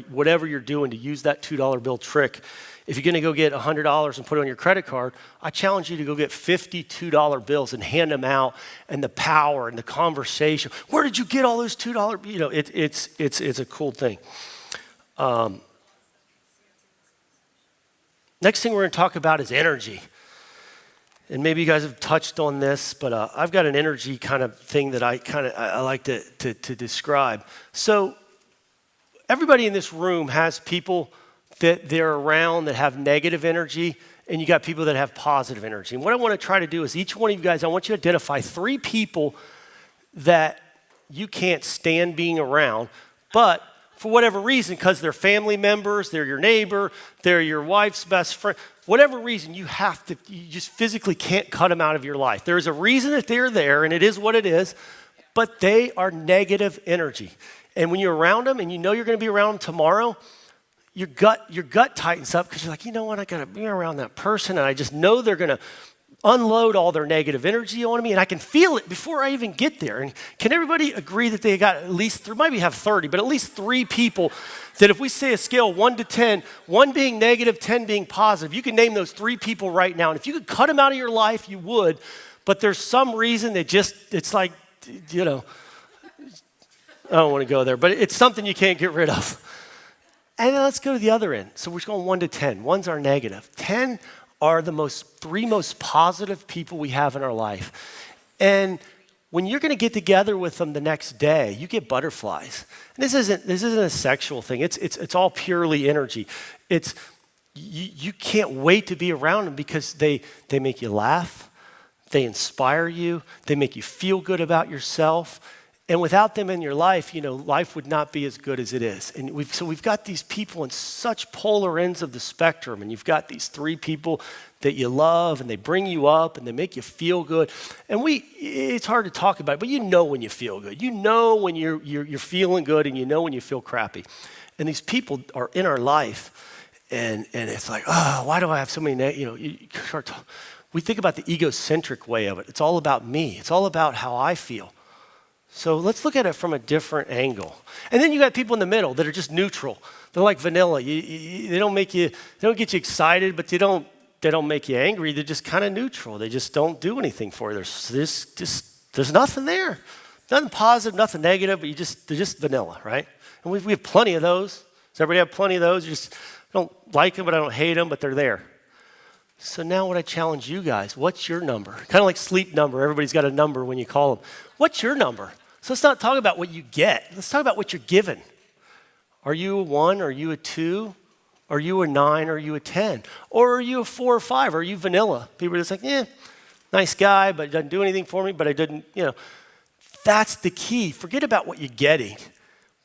B: you're doing to use that $2 bill trick. If you're going to go get $100 and put it on your credit card, I challenge you to go get 50 $2 bills and hand them out, and the power and the conversation. Where did you get all those $2? It's a cool thing. Next thing we're going to talk about is energy. And maybe you guys have touched on this, but I've got an energy kind of thing that I like to describe. So everybody in this room has people that they're around that have negative energy, and you got people that have positive energy. And what I want to try to do is each one of you guys, I want you to identify 3 people that you can't stand being around, but for whatever reason, because they're family members, they're your neighbor, they're your wife's best friend, whatever reason, you just physically can't cut them out of your life. There's a reason that they're there, and it is what it is, but they are negative energy. And when you're around them and you know you're going to be around them tomorrow, your gut tightens up because you're like, you know what, I got to be around that person, and I just know they're going to unload all their negative energy on me, and I can feel it before I even get there. And can everybody agree that they got at least, maybe have 30, but at least 3 people that if we say a scale 1 to 10, 1 being negative, 10 being positive, you can name those 3 people right now. And if you could cut them out of your life, you would, but there's some reason it's like, I don't want to go there, but it's something you can't get rid of. And then let's go to the other end. So we're just going 1 to 10. 1's our negative. 10 are the 3 most positive people we have in our life. And when you're going to get together with them the next day, you get butterflies. And this isn't a sexual thing. It's all purely energy. You can't wait to be around them because they make you laugh, they inspire you, they make you feel good about yourself. And without them in your life, life would not be as good as it is. And we've got these people in such polar ends of the spectrum, and you've got these 3 people that you love, and they bring you up, and they make you feel good. And it's hard to talk about, but you know when you feel good. You know when you're feeling good, and you know when you feel crappy. And these people are in our life, and it's like, why do I have so many? We think about the egocentric way of it. It's all about me. It's all about how I feel. So let's look at it from a different angle. And then you got people in the middle that are just neutral. They're like vanilla. They don't get you excited, but they don't make you angry. They're just kind of neutral. They just don't do anything for you. There's nothing there. Nothing positive, nothing negative, but they're just vanilla, right? And we have plenty of those. Does everybody have plenty of those? You just don't like them, but I don't hate them, but they're there. So now what I challenge you guys, what's your number? Kind of like sleep number. Everybody's got a number when you call them. What's your number? So let's not talk about what you get. Let's talk about what you're given. Are you a 1? Are you a 2? Are you a 9? Are you a 10? Or are you a 4 or 5? Are you vanilla? People are just like, nice guy, but doesn't do anything for me, but I didn't, That's the key. Forget about what you're getting.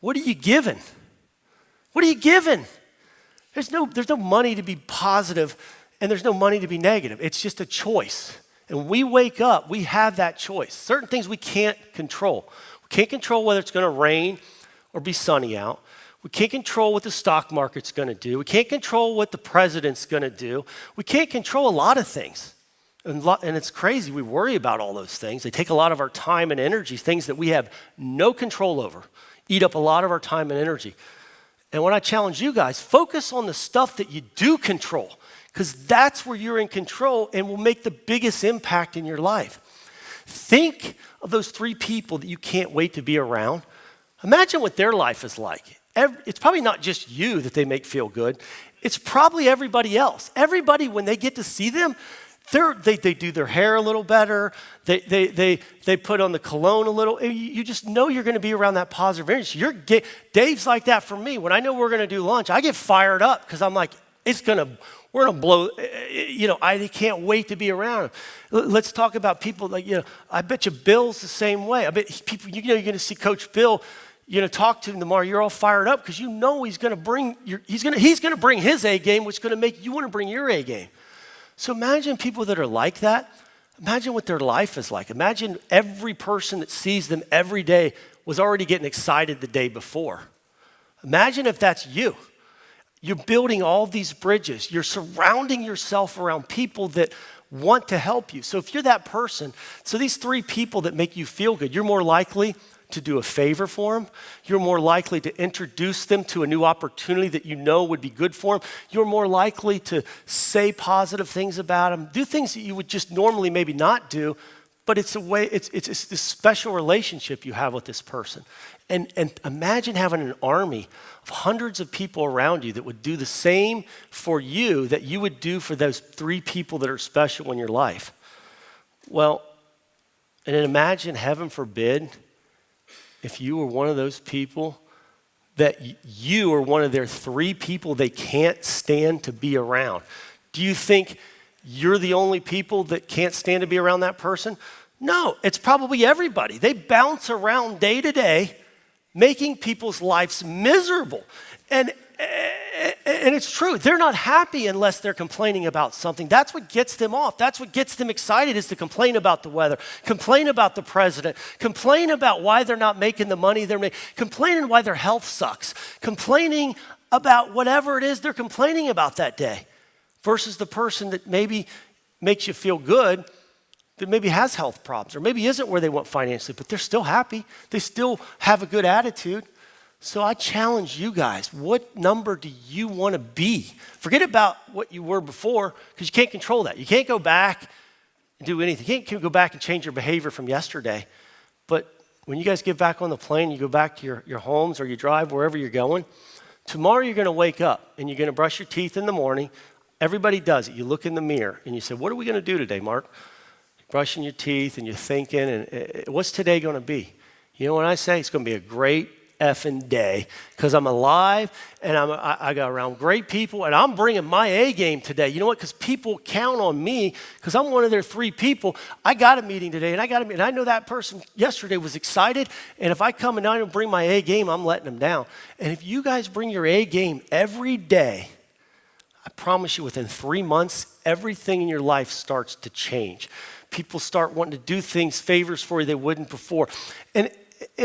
B: What are you given? What are you given? There's no money to be positive, and there's no money to be negative. It's just a choice. And when we wake up, we have that choice. Certain things we can't control. We can't control whether it's going to rain or be sunny out. We can't control what the stock market's going to do. We can't control what the president's going to do. We can't control a lot of things. And it's crazy. We worry about all those things. They take a lot of our time and energy, things that we have no control over, eat up a lot of our time and energy. And when I challenge you guys, focus on the stuff that you do control, because that's where you're in control and will make the biggest impact in your life. Think of those 3 people that you can't wait to be around. Imagine what their life is like. It's probably not just you that they make feel good. It's probably everybody else. Everybody, when they get to see them, they do their hair a little better. They put on the cologne a little. You just know you're going to be around that positive energy. Dave's like that for me. When I know we're going to do lunch, I get fired up because I'm like, we're going to blow. I can't wait to be around him. Let's talk about people like, I bet you Bill's the same way. I bet people, you're going to see Coach Bill. Talk to him tomorrow. You're all fired up because he's going to bring he's going to bring his A game, which is going to make you want to bring your A game. So imagine people that are like that. Imagine what their life is like. Imagine every person that sees them every day was already getting excited the day before. Imagine if that's you. You're building all these bridges. You're surrounding yourself around people that want to help you. So if you're that person, so these 3 people that make you feel good, you're more likely to do a favor for them. You're more likely to introduce them to a new opportunity that you know would be good for them. You're more likely to say positive things about them, do things that you would just normally maybe not do, but it's this special relationship you have with this person. And imagine having an army of hundreds of people around you that would do the same for you that you would do for those 3 people that are special in your life. Well, and then imagine, heaven forbid, if you were one of those people that you are one of their 3 people they can't stand to be around. Do you think you're the only people that can't stand to be around that person? No, it's probably everybody. They bounce around day to day, making people's lives miserable. And it's true. They're not happy unless they're complaining about something. That's what gets them off. That's what gets them excited, is to complain about the weather, complain about the president, complain about why they're not making the money they're making, complaining why their health sucks, complaining about whatever it is they're complaining about that day, versus the person that maybe makes you feel good, that maybe has health problems or maybe isn't where they want financially, but they're still happy. They still have a good attitude. So I challenge you guys, what number do you want to be? Forget about what you were before, because you can't control that. You can't go back and do anything. You can't go back and change your behavior from yesterday. But when you guys get back on the plane, you go back to your homes or you drive wherever you're going, tomorrow you're going to wake up and you're going to brush your teeth in the morning. Everybody does it. You look in the mirror and you say, what are we going to do today, Mark? Brushing your teeth and you're thinking, and what's today going to be? You know what I say? It's going to be a great effing day, because I'm alive and I got around great people and I'm bringing my A game today. You know what? Because people count on me, because I'm one of their 3 people. I got a meeting today and I know that person yesterday was excited, and if I come and I don't bring my A game, I'm letting them down. And if you guys bring your A game every day, I promise you within 3 months, everything in your life starts to change. People start wanting to do things, favors for you they wouldn't before. And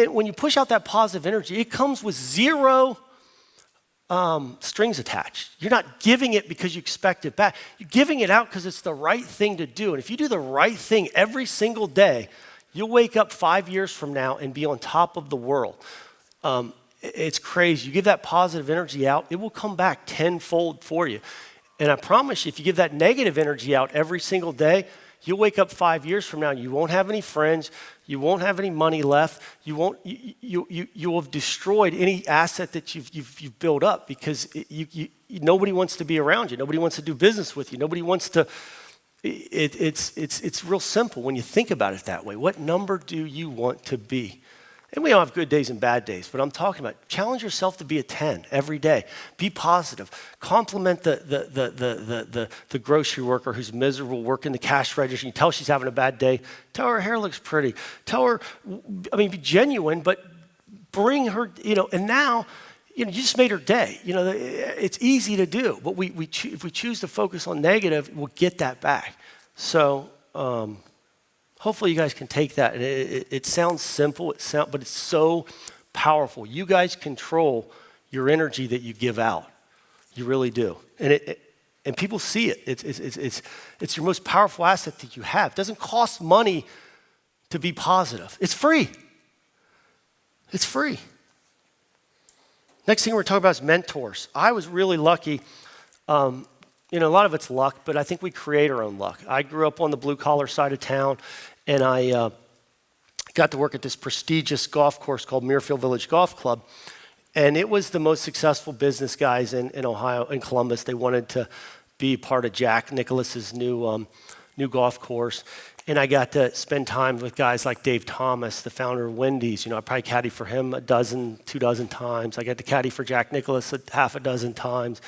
B: when you push out that positive energy, it comes with 0 strings attached. You're not giving it because you expect it back. You're giving it out because it's the right thing to do. And if you do the right thing every single day, You'll wake up 5 years from now and be on top of the world. It's crazy. You give that positive energy out, it will come back tenfold for you. And I promise you, if you give that negative energy out every single day, you'll wake up 5 years from now, you won't have any friends, you won't have any money left, you will have destroyed any asset that you've built up because nobody wants to be around you, nobody wants to do business with you, nobody wants to. It's real simple when you think about it that way. What number do you want to be? And we all have good days and bad days, but I'm talking about challenge yourself to be a 10 every day. Be positive. Compliment the grocery worker who's miserable working the cash register. You tell she's having a bad day. Tell her hair looks pretty. Tell her, be genuine, but bring her, and now, you just made her day. It's easy to do, but if we choose to focus on negative, we'll get that back. So, hopefully you guys can take that. And it sounds simple, but it's so powerful. You guys control your energy that you give out. You really do. And people see it. It's your most powerful asset that you have. It doesn't cost money to be positive. It's free. It's free. Next thing we're talking about is mentors. I was really lucky. A lot of it's luck, but I think we create our own luck. I grew up on the blue-collar side of town, and I got to work at this prestigious golf course called Muirfield Village Golf Club, and it was the most successful business guys in Ohio, in Columbus. They wanted to be part of Jack Nicklaus's new golf course, and I got to spend time with guys like Dave Thomas, the founder of Wendy's. I probably caddied for him 2 times. I got to caddy for Jack Nicklaus 6 times.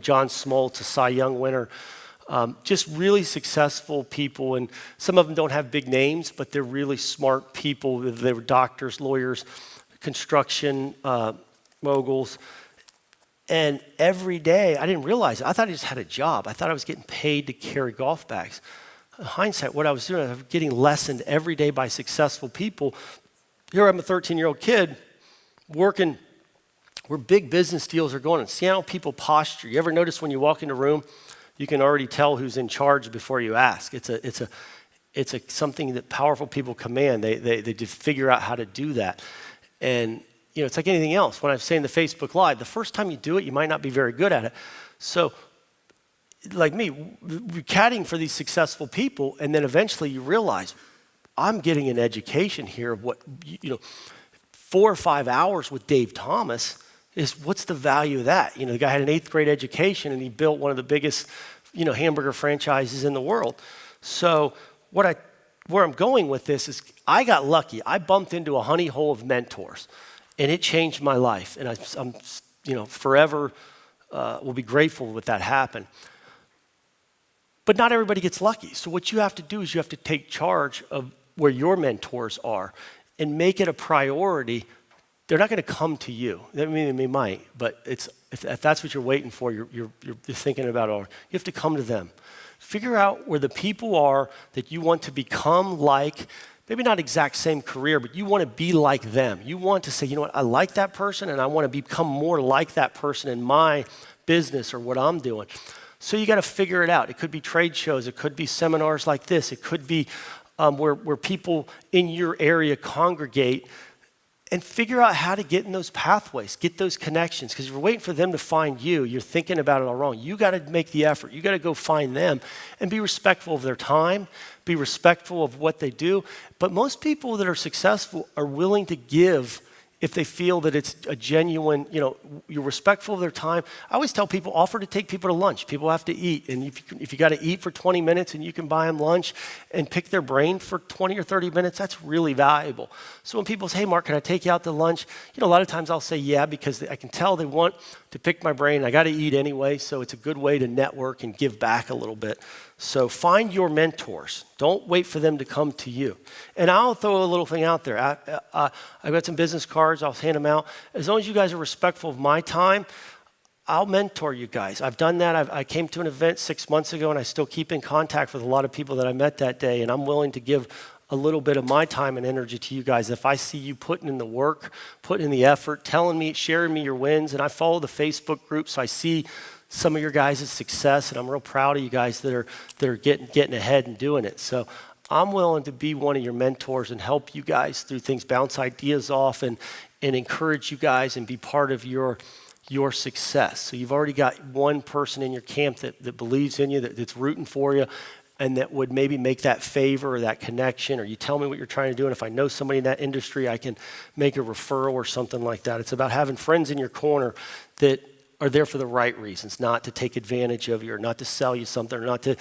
B: John Smoltz, a Cy Young winner. Just really successful people, and some of them don't have big names, but they're really smart people. They were doctors, lawyers, construction moguls. And every day, I didn't realize it. I thought I just had a job. I thought I was getting paid to carry golf bags. In hindsight, what I was doing, I was getting lessoned every day by successful people. Here I'm a 13-year-old kid working where big business deals are going on. See how people posture. You ever notice when you walk in a room, you can already tell who's in charge before you ask. It's something that powerful people command. They just figure out how to do that. And it's like anything else. When I'm saying the Facebook Live, the first time you do it, you might not be very good at it. So, like me, we're caddying for these successful people, and then eventually you realize, I'm getting an education here of what, 4 or 5 hours with Dave Thomas is what's the value of that? The guy had an 8th grade education, and he built one of the biggest, hamburger franchises in the world. So where I'm going with this is I got lucky. I bumped into a honey hole of mentors, and it changed my life. And I'm forever will be grateful that that happened. But not everybody gets lucky. So what you have to do is you have to take charge of where your mentors are and make it a priority. They're not going to come to you. I mean, they might, but if that's what you're waiting for, you're thinking about it. You have to come to them. Figure out where the people are that you want to become like. Maybe not exact same career, but you want to be like them. You want to say, I like that person, and I want to become more like that person in my business or what I'm doing. So you got to figure it out. It could be trade shows. It could be seminars like this. It could be where people in your area congregate, and figure out how to get in those pathways, get those connections. Because if you're waiting for them to find you, you're thinking about it all wrong. You got to make the effort. You got to go find them and be respectful of their time, be respectful of what they do. But most people that are successful are willing to give if they feel that it's a genuine, you're respectful of their time. I always tell people, offer to take people to lunch. People have to eat. And if you got to eat for 20 minutes and you can buy them lunch and pick their brain for 20 or 30 minutes, that's really valuable. So when people say, hey, Mark, can I take you out to lunch? A lot of times I'll say, yeah, because I can tell they want to pick my brain. I got to eat anyway, so it's a good way to network and give back a little bit. So find your mentors. Don't wait for them to come to you. And I'll throw a little thing out there. I've got some business cards. I'll hand them out. As long as you guys are respectful of my time, I'll mentor you guys. I've done that. I came to an event 6 months ago, and I still keep in contact with a lot of people that I met that day, and I'm willing to give a little bit of my time and energy to you guys. If I see you putting in the work, putting in the effort, telling me, sharing me your wins, and I follow the Facebook group, so I see some of your guys' success, and I'm real proud of you guys that are getting ahead and doing it. So I'm willing to be one of your mentors and help you guys through things, bounce ideas off and encourage you guys and be part of your success. So you've already got one person in your camp that believes in you, that's rooting for you, and that would maybe make that favor or that connection, or you tell me what you're trying to do, and if I know somebody in that industry, I can make a referral or something like that. It's about having friends in your corner that are there for the right reasons, not to take advantage of you or not to sell you something or not to,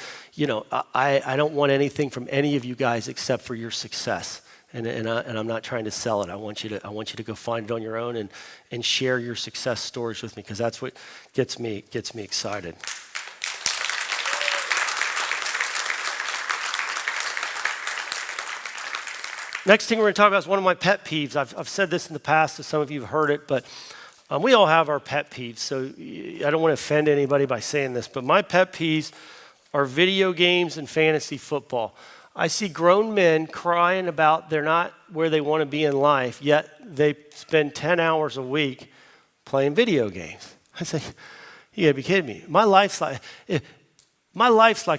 B: I don't want anything from any of you guys except for your success. And I'm not trying to sell it. I want you to go find it on your own and share your success stories with me, because that's what gets me excited. Next thing we're going to talk about is one of my pet peeves. I've said this in the past, so some of you have heard it, but we all have our pet peeves. So I don't want to offend anybody by saying this, but my pet peeves are video games and fantasy football. I see grown men crying about they're not where they want to be in life, yet they spend 10 hours a week playing video games. I say, you gotta be kidding me. My life's like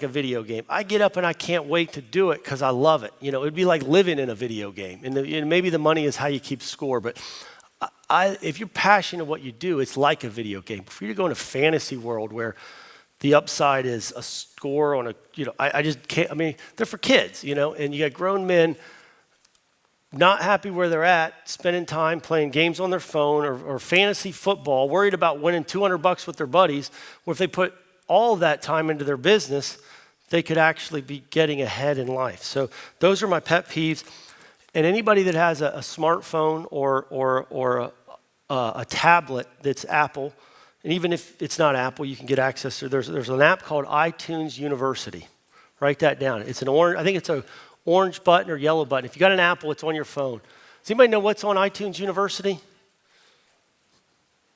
B: a video game. I get up and I can't wait to do it because I love it. It'd be like living in a video game. And maybe the money is how you keep score, but if you're passionate about what you do, it's like a video game. For you to go in a fantasy world where the upside is a score on I just can't, they're for kids, and you got grown men not happy where they're at, spending time playing games on their phone or fantasy football, worried about winning $200 with their buddies, where if they put all of that time into their business, they could actually be getting ahead in life. So those are my pet peeves. And anybody that has a smartphone or a tablet that's Apple, and even if it's not Apple, you can get access to. There's an app called iTunes University. Write that down. It's an orange. I think it's an orange button or yellow button. If you got an Apple, it's on your phone. Does anybody know what's on iTunes University?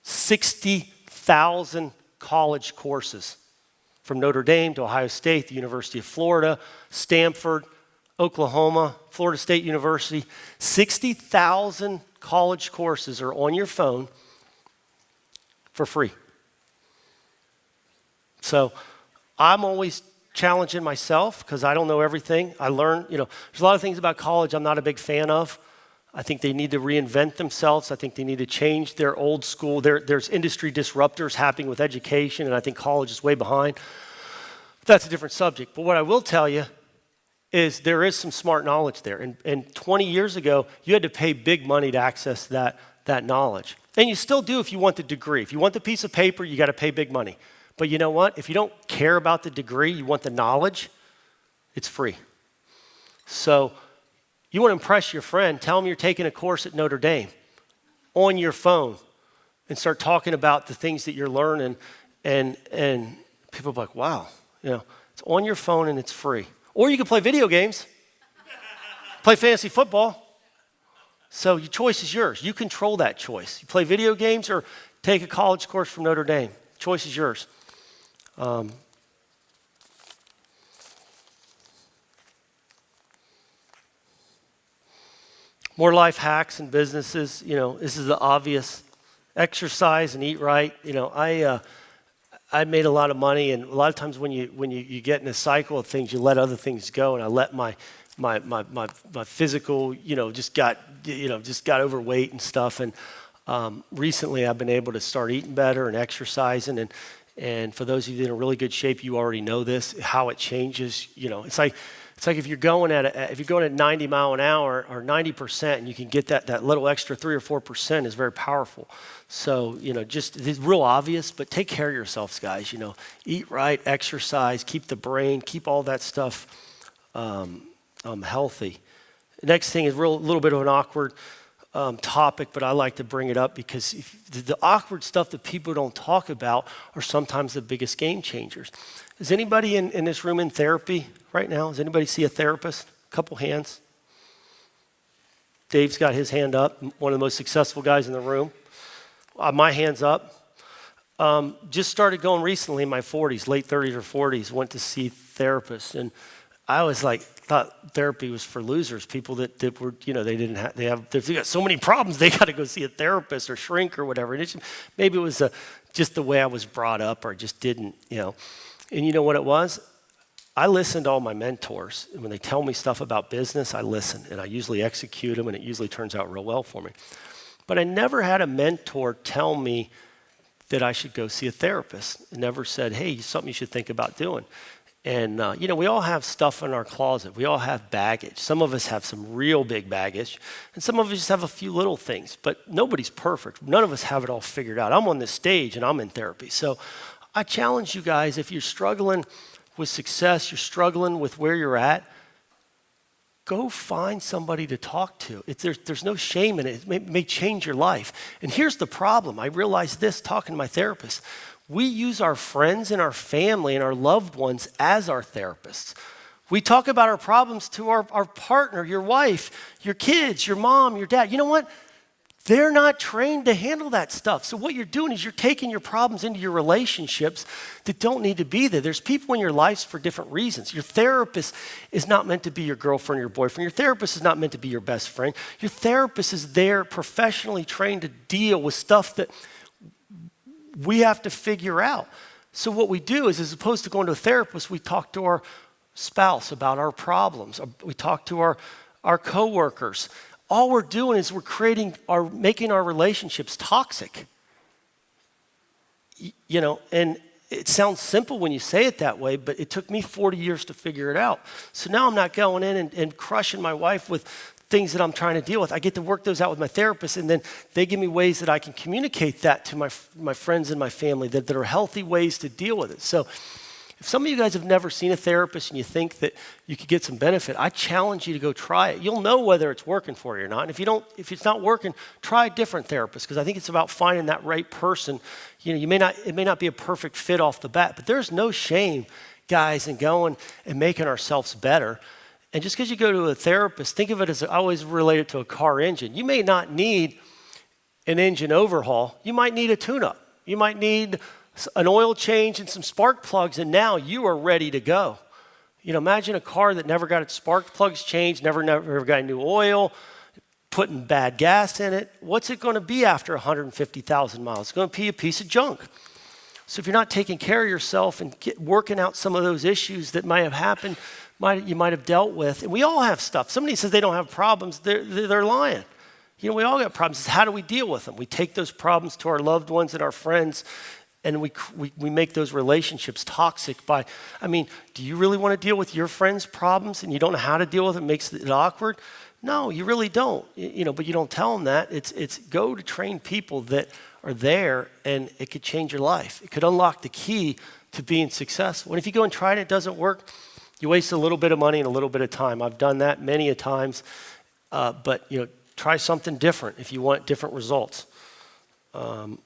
B: 60,000 college courses, from Notre Dame to Ohio State, the University of Florida, Stanford, Oklahoma, Florida State University. 60,000 college courses are on your phone for free. So I'm always challenging myself because I don't know everything. I learn, there's a lot of things about college I'm not a big fan of. I think they need to reinvent themselves. I think they need to change their old school. There's industry disruptors happening with education, and I think college is way behind. But that's a different subject. But what I will tell you is there is some smart knowledge there. And 20 years ago, you had to pay big money to access that knowledge. And you still do if you want the degree. If you want the piece of paper, you got to pay big money. But you know what? If you don't care about the degree, you want the knowledge, it's free. So you want to impress your friend, tell them you're taking a course at Notre Dame on your phone and start talking about the things that you're learning. And people are like, wow, it's on your phone and it's free. Or you can play video games, play fantasy football. So your choice is yours. You control that choice. You play video games or take a college course from Notre Dame. Choice is yours. More life hacks and businesses. This is the obvious. Exercise and eat right. I made a lot of money, and a lot of times when you get in a cycle of things, you let other things go, and I let my physical, just got overweight and stuff. And recently, I've been able to start eating better and exercising. And for those of you that are in really good shape, you already know this, how it changes. It's like if you're going at 90 mile an hour or 90%, and you can get that little extra 3 or 4% is very powerful. So, it's real obvious, but take care of yourselves, guys. Eat right, exercise, keep the brain, keep all that stuff healthy. The next thing is a little bit of an awkward topic, but I like to bring it up because the awkward stuff that people don't talk about are sometimes the biggest game changers. Is anybody in this room in therapy right now? Does anybody see a therapist? A couple hands. Dave's got his hand up, one of the most successful guys in the room. My hand's up. Just started going recently in my 40s, late 30s or 40s, went to see therapists. And I was thought therapy was for losers, people that were, they've got so many problems, they got to go see a therapist or shrink or whatever. And maybe it was just the way I was brought up, or just didn't, And you know what it was? I listen to all my mentors. And when they tell me stuff about business, I listen. And I usually execute them, and it usually turns out real well for me. But I never had a mentor tell me that I should go see a therapist. It never said, hey, something you should think about doing. And, we all have stuff in our closet. We all have baggage. Some of us have some real big baggage, and some of us just have a few little things. But nobody's perfect. None of us have it all figured out. I'm on this stage, and I'm in therapy. So I challenge you guys, if you're struggling with success, you're struggling with where you're at, go find somebody to talk to. There's no shame in it. It may change your life. And here's the problem. I realized this talking to my therapist. We use our friends and our family and our loved ones as our therapists. We talk about our problems to our partner, your wife, your kids, your mom, your dad. You know what? They're not trained to handle that stuff. So what you're doing is you're taking your problems into your relationships that don't need to be there. There's people in your lives for different reasons. Your therapist is not meant to be your girlfriend or your boyfriend. Your therapist is not meant to be your best friend. Your therapist is there professionally trained to deal with stuff that we have to figure out. So what we do is, as opposed to going to a therapist, we talk to our spouse about our problems. We talk to our coworkers. All we're doing is we're making our relationships toxic. And it sounds simple when you say it that way, but it took me 40 years to figure it out. So now I'm not going in and crushing my wife with things that I'm trying to deal with. I get to work those out with my therapist, and then they give me ways that I can communicate that to my friends and my family, that are healthy ways to deal with it. So if some of you guys have never seen a therapist and you think that you could get some benefit, I challenge you to go try it. You'll know whether it's working for you or not. And if it's not working, try a different therapist, because I think it's about finding that right person. It may not be a perfect fit off the bat, but there's no shame, guys, in going and making ourselves better. And just because you go to a therapist, think of it as, I always relate it to a car engine. You may not need an engine overhaul. You might need a tune-up. You might need an oil change and some spark plugs, and now you are ready to go. Imagine a car that never got its spark plugs changed, never got new oil, putting bad gas in it. What's it going to be after 150,000 miles? It's going to be a piece of junk. So if you're not taking care of yourself and working out some of those issues that might have happened, you might have dealt with, and we all have stuff. Somebody says they don't have problems, they're lying. We all got problems. How do we deal with them? We take those problems to our loved ones and our friends, and we make those relationships toxic by, do you really want to deal with your friend's problems and you don't know how to deal with it? It makes it awkward? No, you really don't. But you don't tell them that. It's go to train people that are there, and it could change your life. It could unlock the key to being successful. And if you go and try it and it doesn't work, you waste a little bit of money and a little bit of time. I've done that many a times, but try something different if you want different results. And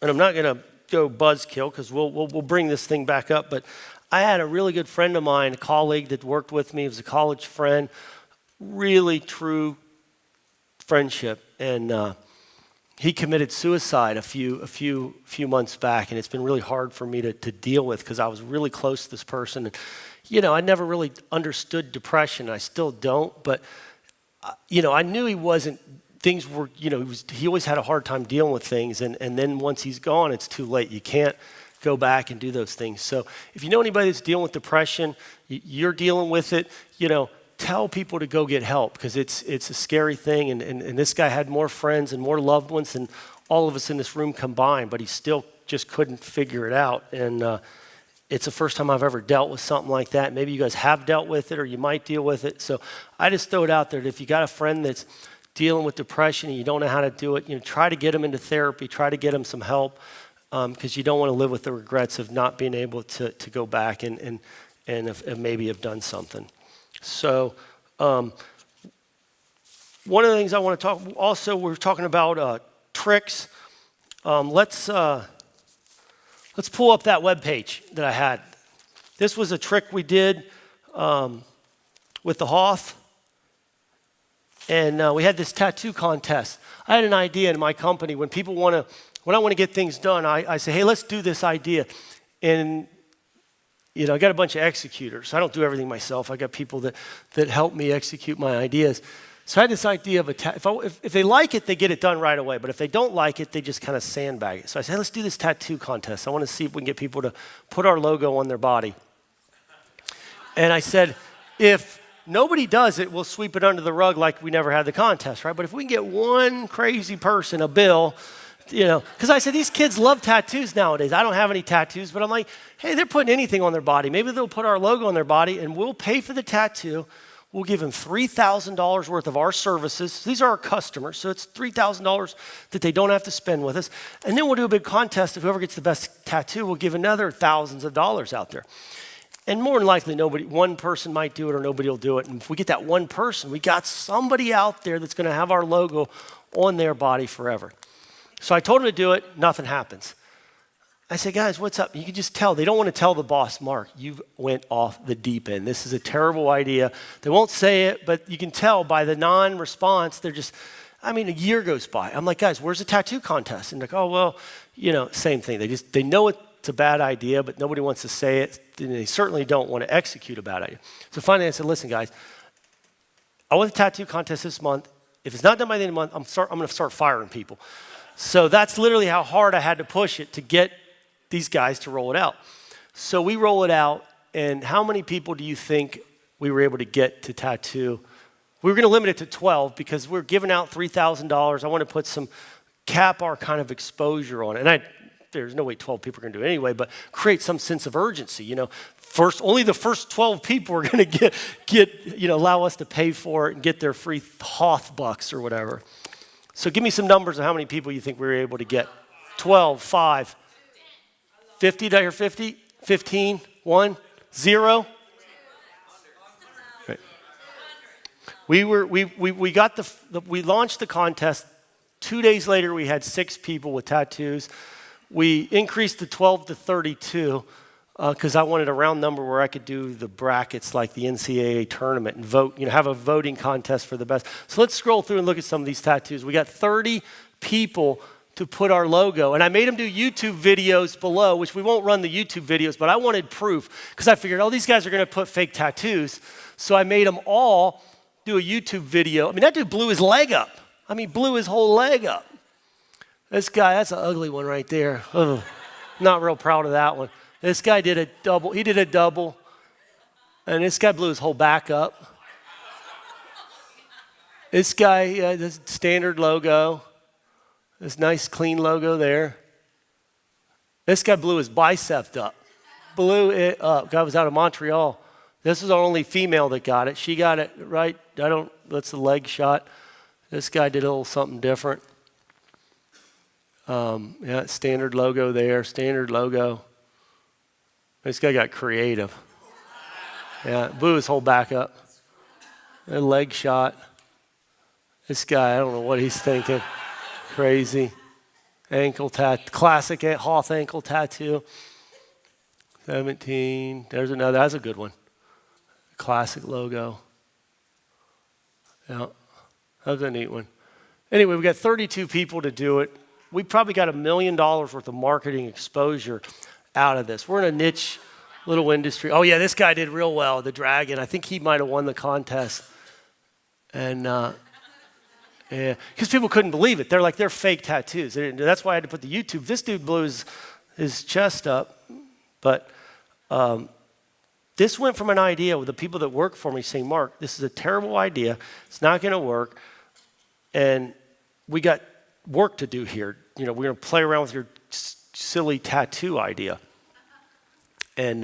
B: I'm not going to go buzzkill, because we'll bring this thing back up. But I had a really good friend of mine, a colleague that worked with me. He was a college friend, really true friendship, and he committed suicide a few months back, and it's been really hard for me to deal with, because I was really close to this person. And, I never really understood depression. I still don't, but I knew he wasn't. Things were, he always had a hard time dealing with things, and then once he's gone, it's too late. You can't go back and do those things. So if you know anybody that's dealing with depression, you're dealing with it, tell people to go get help, because it's a scary thing. And this guy had more friends and more loved ones than all of us in this room combined, but he still just couldn't figure it out. And it's the first time I've ever dealt with something like that. Maybe you guys have dealt with it, or you might deal with it. So I just throw it out there that if you got a friend that's dealing with depression and you don't know how to do it, try to get them into therapy, try to get them some help, because you don't want to live with the regrets of not being able to go back and maybe have done something. So one of the things I want to talk, also we're talking about tricks. Let's pull up that web page that I had. This was a trick we did with the Hoff. And we had this tattoo contest. I had an idea in my company. When I want to get things done, I say, hey, let's do this idea. And, I got a bunch of executors. I don't do everything myself. I got people that help me execute my ideas. So I had this idea of if they like it, they get it done right away. But if they don't like it, they just kind of sandbag it. So I said, let's do this tattoo contest. I want to see if we can get people to put our logo on their body. And I said, if nobody does it, we'll sweep it under the rug like we never had the contest, right? But if we can get one crazy person, a bill, because I said, these kids love tattoos nowadays. I don't have any tattoos, but I'm like, hey, they're putting anything on their body. Maybe they'll put our logo on their body and we'll pay for the tattoo. We'll give them $3,000 worth of our services. These are our customers, so it's $3,000 that they don't have to spend with us. And then we'll do a big contest. If whoever gets the best tattoo, we'll give another thousands of dollars out there. And more than likely, one person might do it or nobody will do it. And if we get that one person, we got somebody out there that's going to have our logo on their body forever. So I told them to do it. Nothing happens. I said, guys, what's up? You can just tell. They don't want to tell the boss, Mark, you went off the deep end. This is a terrible idea. They won't say it, but you can tell by the non-response, they're just, a year goes by. I'm like, guys, where's the tattoo contest? And they're like, oh, well, same thing. They know it's a bad idea, but nobody wants to say it. And they certainly don't want to execute a bad idea. So finally I said, listen, guys, I want the tattoo contest this month. If it's not done by the end of the month, I'm going to start firing people. So that's literally how hard I had to push it to get these guys to roll it out. So we roll it out, and how many people do you think we were able to get to tattoo? We were going to limit it to 12 because we're giving out $3,000. I want to put cap our kind of exposure on it. And there's no way 12 people are going to do it anyway, but create some sense of urgency. Only the first 12 people are going to get allow us to pay for it and get their free Hoth bucks or whatever. So give me some numbers of how many people you think we were able to get. 12, 5. 50, did I hear 50? 15, 1, 0? Right. We launched the contest. 2 days later, we had 6 people with tattoos. We increased the 12 to 32 because I wanted a round number where I could do the brackets like the NCAA tournament and vote, have a voting contest for the best. So let's scroll through and look at some of these tattoos. We got 30 people to put our logo. And I made them do YouTube videos below, which we won't run the YouTube videos, but I wanted proof because I figured, these guys are going to put fake tattoos. So I made them all do a YouTube video. That dude blew his leg up. Blew his whole leg up. This guy, that's an ugly one right there. Ugh. Not real proud of that one. This guy did a double. He did a double. And this guy blew his whole back up. This guy, this standard logo. This nice clean logo there. This guy blew his bicep up. Blew it up. Guy was out of Montreal. This is our only female that got it. She got it right. That's the leg shot. This guy did a little something different. Standard logo there. Standard logo. This guy got creative. Yeah, blew his whole back up. A leg shot. This guy, I don't know what he's thinking. Crazy. Ankle tattoo. Classic Hoth ankle tattoo. 17. There's another. That's a good one. Classic logo. Yeah. That was a neat one. Anyway, we got 32 people to do it. We probably got $1 million worth of marketing exposure out of this. We're in a niche little industry. Oh, yeah, this guy did real well, the dragon. I think he might have won the contest. And, yeah, because people couldn't believe it. They're fake tattoos. That's why I had to put the YouTube. This dude blew his chest up. But this went from an idea with the people that work for me saying, Mark, this is a terrible idea. It's not going to work. And we got work to do here. We're going to play around with your silly tattoo idea. And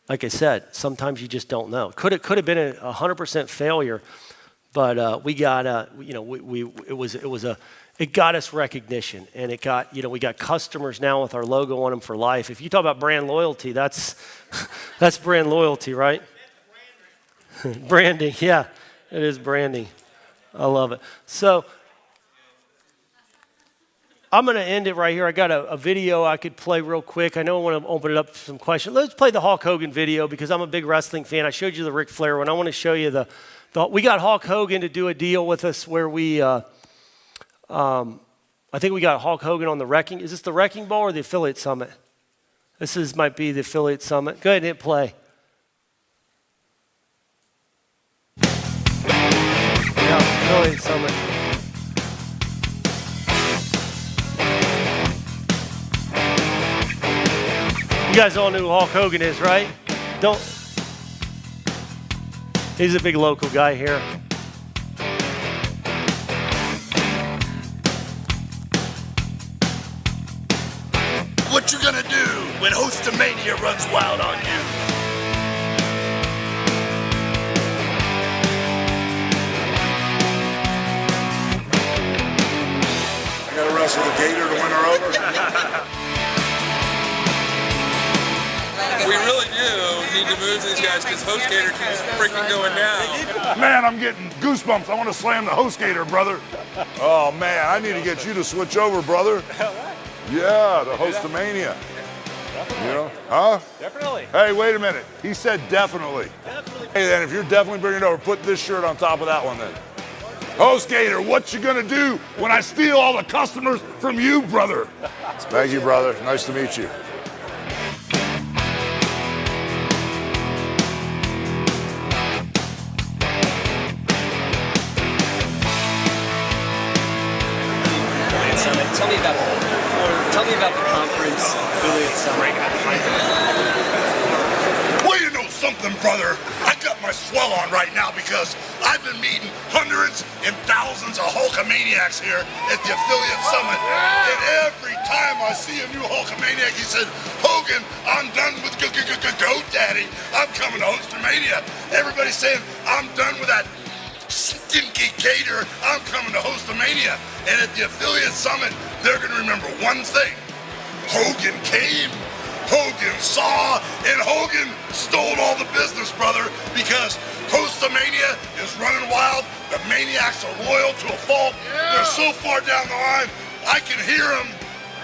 B: like I said, sometimes you just don't know. Could have been a 100% failure, but we got it got us recognition, and it got we got customers now with our logo on them for life. If you talk about brand loyalty, that's brand loyalty, right? Branding, yeah, it is branding. I love it. So I'm going to end it right here. I got a video I could play real quick. I know I want to open it up to some questions. Let's play the Hulk Hogan video because I'm a big wrestling fan. I showed you the Ric Flair one. I want to show you we got Hulk Hogan to do a deal with us where we, I think we got Hulk Hogan on the Wrecking. Is this the Wrecking Ball or the Affiliate Summit? Might be the Affiliate Summit. Go ahead and hit play. Affiliate Summit. You guys all know who Hulk Hogan is, right? He's a big local guy here.
C: What you gonna do when Hostomania runs wild on you? I gotta wrestle the gator to win her over.
J: We really do need to move these guys because HostGator keeps freaking going down.
C: Man, I'm getting goosebumps. I want to slam the HostGator, brother. Oh man, I need to get you to switch over, brother. Yeah, the Hostomania. You know? Huh?
B: Definitely.
C: Hey, wait a minute. He said definitely. Hey, then, if you're definitely bringing it over, put this shirt on top of that one then. HostGator, what you gonna do when I steal all the customers from you, brother? Thank you, brother. Nice to meet you.
K: Tell me about the conference, Affiliate Summit.
C: Well, you know something, brother? I got my swell on right now because I've been meeting hundreds and thousands of Hulkamaniacs here at the Affiliate Summit. And every time I see a new Hulkamaniac, he said, Hogan, I'm done with GoDaddy. I'm coming to Hostomania. Everybody's saying, I'm done with that stinky gator. I'm coming to Hostomania. And at the Affiliate Summit, they're going to remember one thing. Hogan came, Hogan saw, and Hogan stole all the business, brother, because Hostomania is running wild. The Maniacs are loyal to a fault. They're so far down the line, I can hear them.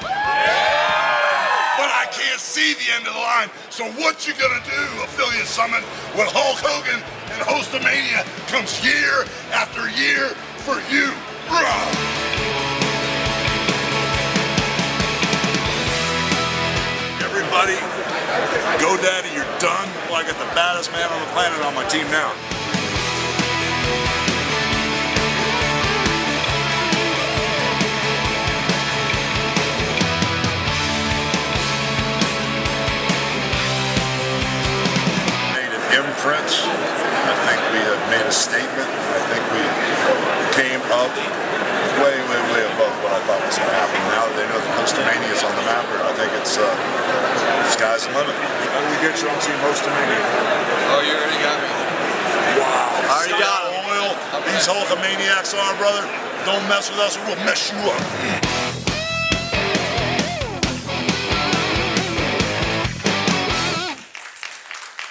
C: But I can't see the end of the line. So what you gonna do, Affiliate Summit, when Hulk Hogan and Hostomania comes year after year for you? Everybody, GoDaddy, you're done. Well, I got the baddest man on the planet on my team now. Imprints. I think we have made a statement. I think we came up way above what I thought was going to happen. Now that they know that Hostomania is on the map, I think it's sky's the limit. How do we get you on Team Hostomania?
J: Oh, you already got me.
C: Wow.
J: I already got him.
C: Oil. These Hulkamaniacs are, brother. Don't mess with us or we'll mess you up.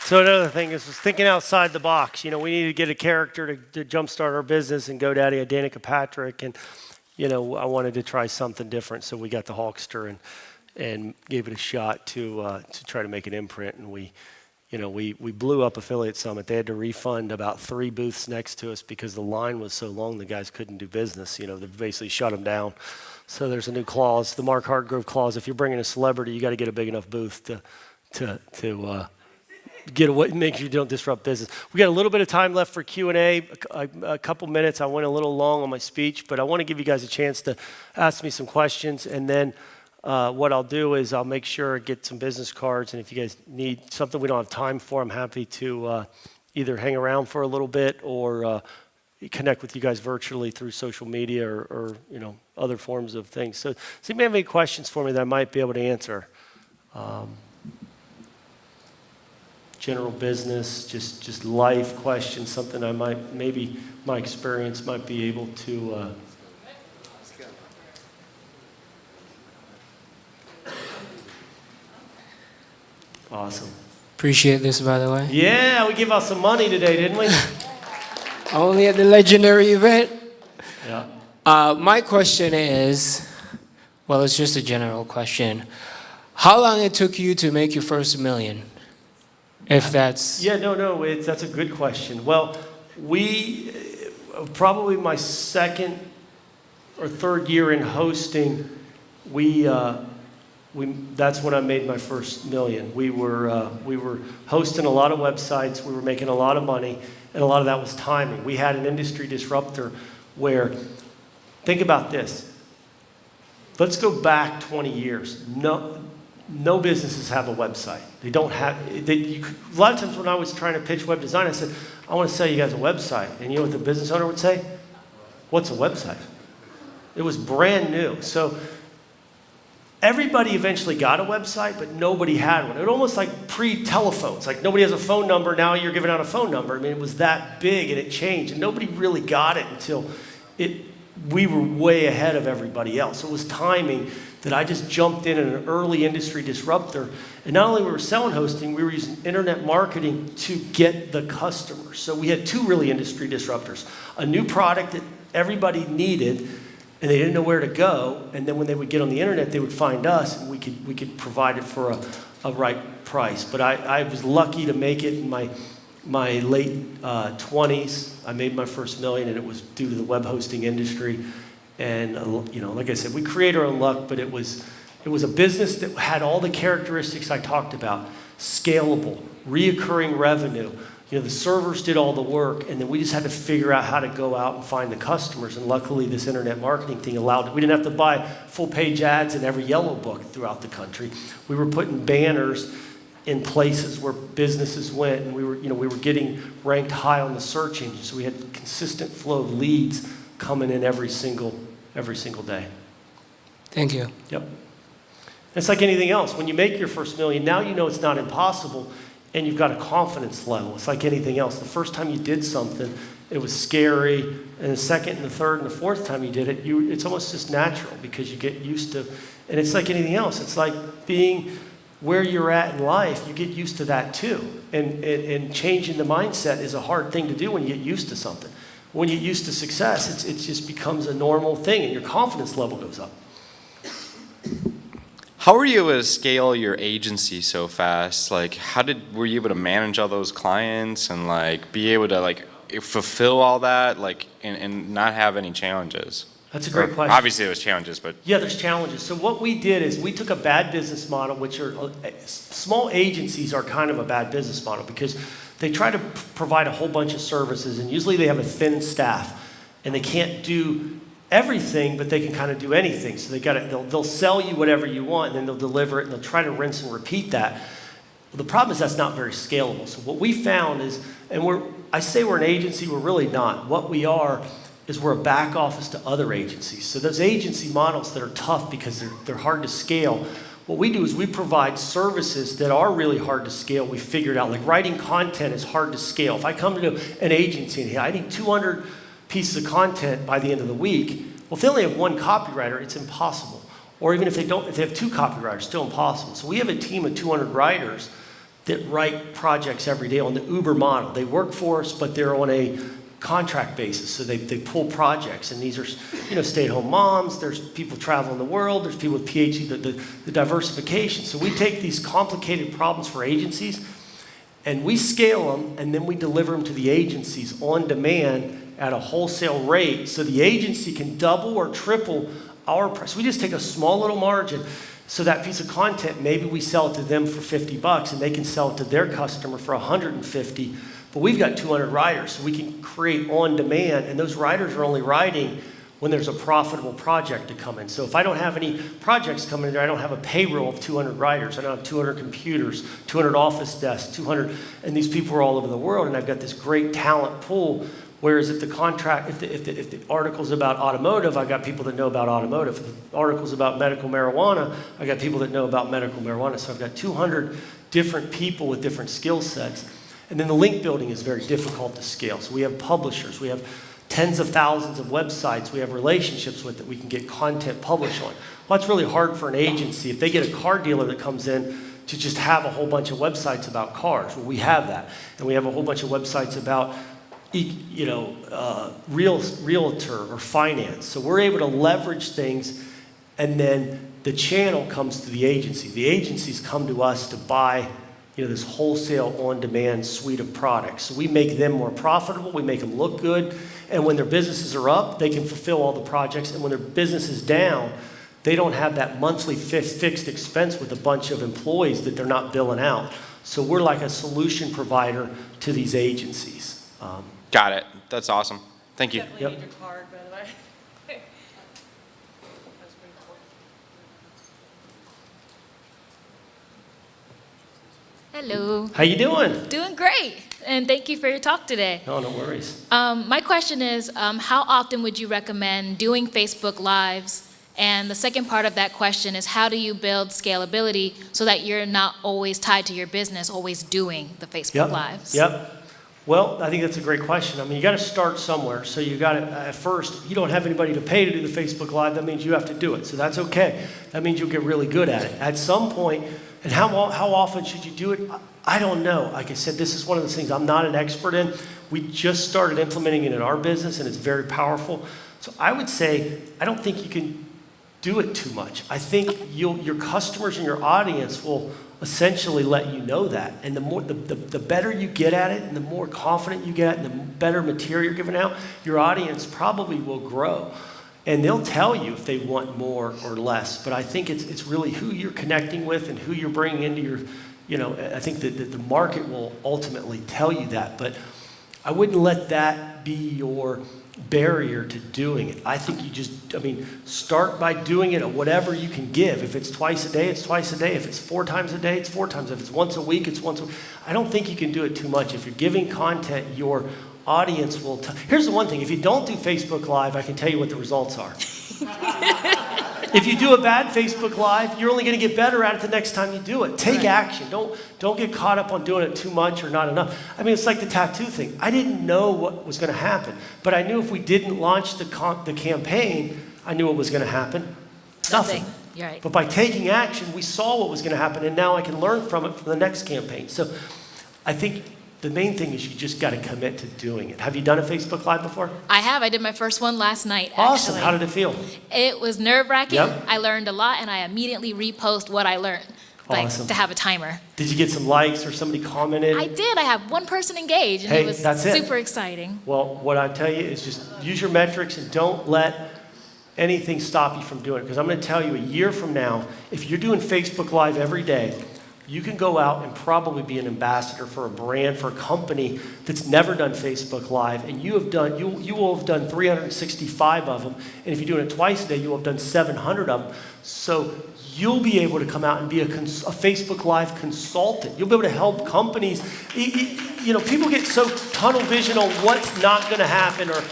B: So another thing is thinking outside the box. You know, we need to get a character to jumpstart our business, and GoDaddy had Danica Patrick, and you know, I wanted to try something different, so we got the Hulkster and gave it a shot to try to make an imprint, and we blew up Affiliate Summit. They had to refund about 3 booths next to us because the line was so long the guys couldn't do business. You know, they basically shut them down. So there's a new clause, the Marc Hardgrove clause. If you're bringing a celebrity, you got to get a big enough booth to get away, make sure you don't disrupt business. We got a little bit of time left for Q&A, a couple minutes. I went a little long on my speech, but I want to give you guys a chance to ask me some questions, and then what I'll do is I'll make sure I get some business cards, and if you guys need something we don't have time for, I'm happy to either hang around for a little bit or connect with you guys virtually through social media or you know, other forms of things. So you may have any questions for me that I might be able to answer. General business, just life questions, something I might, maybe my experience might be able to. Awesome.
K: Appreciate this, by the way.
B: Yeah, we gave out some money today, didn't we?
K: Only at the legendary event.
B: Yeah.
K: My question is, well, it's just a general question. How long it took you to make your first $1 million? If that's...
B: Yeah, no, that's a good question. Well, we, probably my second or third year in hosting, that's when I made my first $1 million. We were hosting a lot of websites, we were making a lot of money, and a lot of that was timing. We had an industry disruptor where, think about this. Let's go back 20 years. No businesses have a website. They don't have, a lot of times when I was trying to pitch web design, I said, I want to sell you guys a website. And you know what the business owner would say? What's a website? It was brand new. So everybody eventually got a website, but nobody had one. It was almost like pre-telephones. Like nobody has a phone number, now you're giving out a phone number. I mean, it was that big and it changed. And nobody really got it until we were way ahead of everybody else. It was timing that I just jumped in an early industry disruptor. And not only were we selling hosting, we were using internet marketing to get the customers. So we had two really industry disruptors. A new product that everybody needed, and they didn't know where to go. And then when they would get on the internet, they would find us, and we could provide it for a right price. But I was lucky to make it in my late 20s. I made my first $1 million, and it was due to the web hosting industry. And like I said, we create our own luck, but it was a business that had all the characteristics I talked about: scalable, reoccurring revenue. The servers did all the work, and then we just had to figure out how to go out and find the customers. And luckily, this internet marketing thing allowed it. We didn't have to buy full-page ads in every yellow book throughout the country. We were putting banners in places where businesses went, and we were getting ranked high on the search engine. So we had consistent flow of leads coming in every single day.
K: Thank you.
B: Yep. It's like anything else. When you make your first $1 million, now you know it's not impossible, and you've got a confidence level. It's like anything else. The first time you did something, it was scary, and the second and the third and the fourth time you did it, it's almost just natural because you get used to. And it's like anything else. It's like being where you're at in life. You get used to that too. And changing the mindset is a hard thing to do when you get used to something. When you get used to success, it just becomes a normal thing, and your confidence level goes up.
L: How were you able to scale your agency so fast? Like, were you able to manage all those clients and be able to fulfill all that, and not have any challenges?
B: That's a great question.
L: Obviously, there was challenges, but
B: yeah, there's challenges. So what we did is we took a bad business model, which are small agencies are kind of a bad business model because they try to provide a whole bunch of services, and usually they have a thin staff, and they can't do everything, but they can kind of do anything. So they'll sell you whatever you want, and then they'll deliver it, and they'll try to rinse and repeat that. Well, the problem is that's not very scalable. So what we found is, and I say we're an agency, we're really not. What we are is we're a back office to other agencies. So those agency models that are tough because they're hard to scale, what we do is we provide services that are really hard to scale. We figured out, like writing content is hard to scale. If I come to an agency and hey, I need 200 pieces of content by the end of the week, well, if they only have one copywriter, it's impossible. Or even if they have two copywriters, still impossible. So we have a team of 200 writers that write projects every day on the Uber model. They work for us, but they're on a contract basis. So they pull projects, and these are stay-at-home moms. There's people traveling the world. There's people with PhD. The diversification. So we take these complicated problems for agencies, and we scale them, and then we deliver them to the agencies on demand at a wholesale rate, so the agency can double or triple our price. We just take a small little margin. So that piece of content, maybe we sell it to them for $50, and they can sell it to their customer for $150. But we've got 200 writers, so we can create on demand, and those writers are only writing when there's a profitable project to come in. So if I don't have any projects coming in there, I don't have a payroll of 200 writers. I don't have 200 computers, 200 office desks, 200, and these people are all over the world, and I've got this great talent pool. Whereas if the article's about automotive, I got people that know about automotive. If the article's about medical marijuana, I got people that know about medical marijuana. So I've got 200 different people with different skill sets. And then the link building is very difficult to scale. So we have publishers, we have tens of thousands of websites we have relationships with that we can get content published on. Well, that's really hard for an agency. If they get a car dealer that comes in to just have a whole bunch of websites about cars, well, we have that. And we have a whole bunch of websites about realtor or finance. So we're able to leverage things, and then the channel comes to the agency. The agencies come to us to buy this wholesale on-demand suite of products. So we make them more profitable, we make them look good, and when their businesses are up, they can fulfill all the projects, and when their business is down, they don't have that monthly fixed expense with a bunch of employees that they're not billing out. So we're like a solution provider to these agencies.
L: Got it. That's awesome. Thank you.
H: Definitely need your card, by the way.
M: Hello.
B: How you doing?
M: Doing great. And thank you for your talk today.
B: No, no worries.
M: My question is, how often would you recommend doing Facebook Lives? And the second part of that question is, how do you build scalability so that you're not always tied to your business, always doing the Facebook Lives?
B: Yep. Well, I think that's a great question. I mean, you got to start somewhere. So you got to, at first, you don't have anybody to pay to do the Facebook Live. That means you have to do it. So that's okay. That means you'll get really good at it. At some point, and how often should you do it? I don't know. Like I said, this is one of those things I'm not an expert in. We just started implementing it in our business, and it's very powerful. So I would say, I don't think you can do it too much. I think your customers and your audience will essentially let you know that. And the better you get at it, and the more confident you get, and the better material you're giving out, your audience probably will grow. And they'll tell you if they want more or less. But I think it's really who you're connecting with and who you're bringing into your, I think that the market will ultimately tell you that. But I wouldn't let that be your barrier to doing it. I think you start by doing it at whatever you can give. If it's twice a day, it's twice a day. If it's 4 times a day, it's 4 times. If it's once a week, it's once a week. I don't think you can do it too much. If you're giving content, your audience will here's the one thing. If you don't do Facebook Live, I can tell you what the results are. If you do a bad Facebook Live, you're only going to get better at it the next time you do it. Take action. Don't get caught up on doing it too much or not enough. I mean, it's like the tattoo thing. I didn't know what was going to happen, but I knew if we didn't launch the campaign, I knew what was going to happen. Nothing.
M: You're right.
B: But by taking action, we saw what was going to happen, and now I can learn from it for the next campaign. So I think the main thing is you just got to commit to doing it. Have you done a Facebook Live before?
M: I have. I did my first one last night,
B: Awesome.
M: actually.
B: How did it feel?
M: It was nerve-wracking.
B: Yep.
M: I learned a lot, and I immediately repost what I learned,
B: Awesome.
M: to have a timer.
B: Did you get some likes or somebody commented?
M: I did. I have one person engaged, and
B: Hey,
M: it was
B: that's it.
M: super exciting.
B: Well, what I tell you is just use your metrics and don't let anything stop you from doing it. Because I'm going to tell you, a year from now, if you're doing Facebook Live every day, you can go out and probably be an ambassador for a brand, for a company that's never done Facebook Live, and you will have done 365 of them. And if you're doing it twice a day, you will have done 700 of them. So you'll be able to come out and be a Facebook Live consultant. You'll be able to help companies. People get so tunnel vision on what's not going to happen, or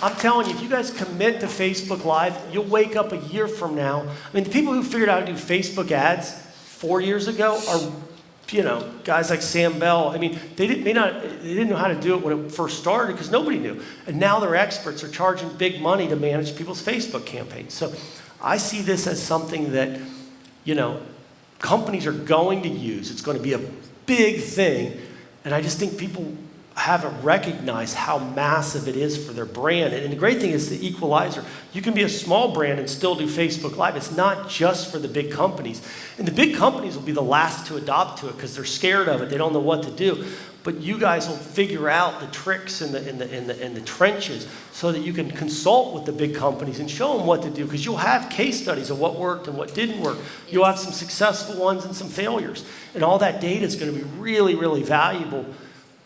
B: I'm telling you, if you guys commit to Facebook Live, you'll wake up a year from now. I mean, the people who figured out how to do Facebook ads 4 years ago are, guys like Sam Bell. I mean, they didn't know how to do it when it first started because nobody knew. And now they're experts, are charging big money to manage people's Facebook campaigns. So I see this as something that, companies are going to use. It's going to be a big thing. And I just think people haven't recognized how massive it is for their brand. And the great thing is the equalizer. You can be a small brand and still do Facebook Live. It's not just for the big companies. And the big companies will be the last to adopt to it because they're scared of it. They don't know what to do. But you guys will figure out the tricks in the trenches so that you can consult with the big companies and show them what to do, because you'll have case studies of what worked and what didn't work. You'll have some successful ones and some failures. And all that data is going to be really, really valuable.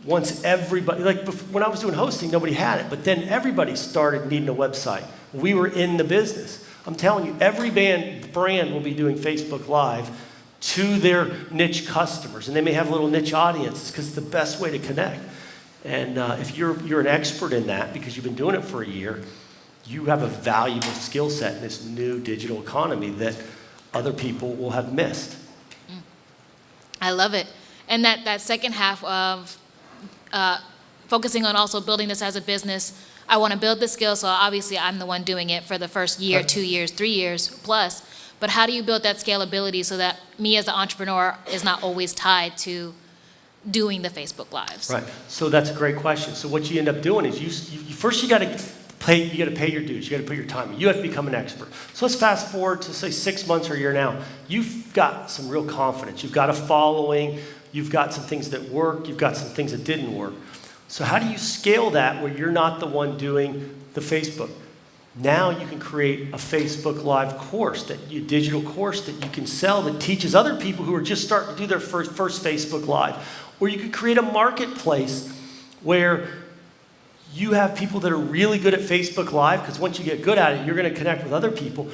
B: Once everybody, when I was doing hosting, nobody had it. But then everybody started needing a website. We were in the business. I'm telling you, every brand will be doing Facebook Live to their niche customers. And they may have little niche audiences because it's the best way to connect. And if you're an expert in that because you've been doing it for a year, you have a valuable skill set in this new digital economy that other people will have missed.
M: I love it. And that second half of focusing on also building this as a business. I want to build the skill, so obviously I'm the one doing it for the first year, 2 years, 3 years plus. But how do you build that scalability so that me as the entrepreneur is not always tied to doing the Facebook Lives?
B: Right. So that's a great question. So what you end up doing is you got to pay your dues. You got to put your time in. You have to become an expert. So let's fast forward to say 6 months or a year now. You've got some real confidence. You've got a following. You've got some things that work. You've got some things that didn't work. So how do you scale that where you're not the one doing the Facebook? Now you can create a Facebook Live course, digital course that you can sell that teaches other people who are just starting to do their first Facebook Live. Or you could create a marketplace where You have people that are really good at Facebook Live, because once you get good at it, you're going to connect with other people.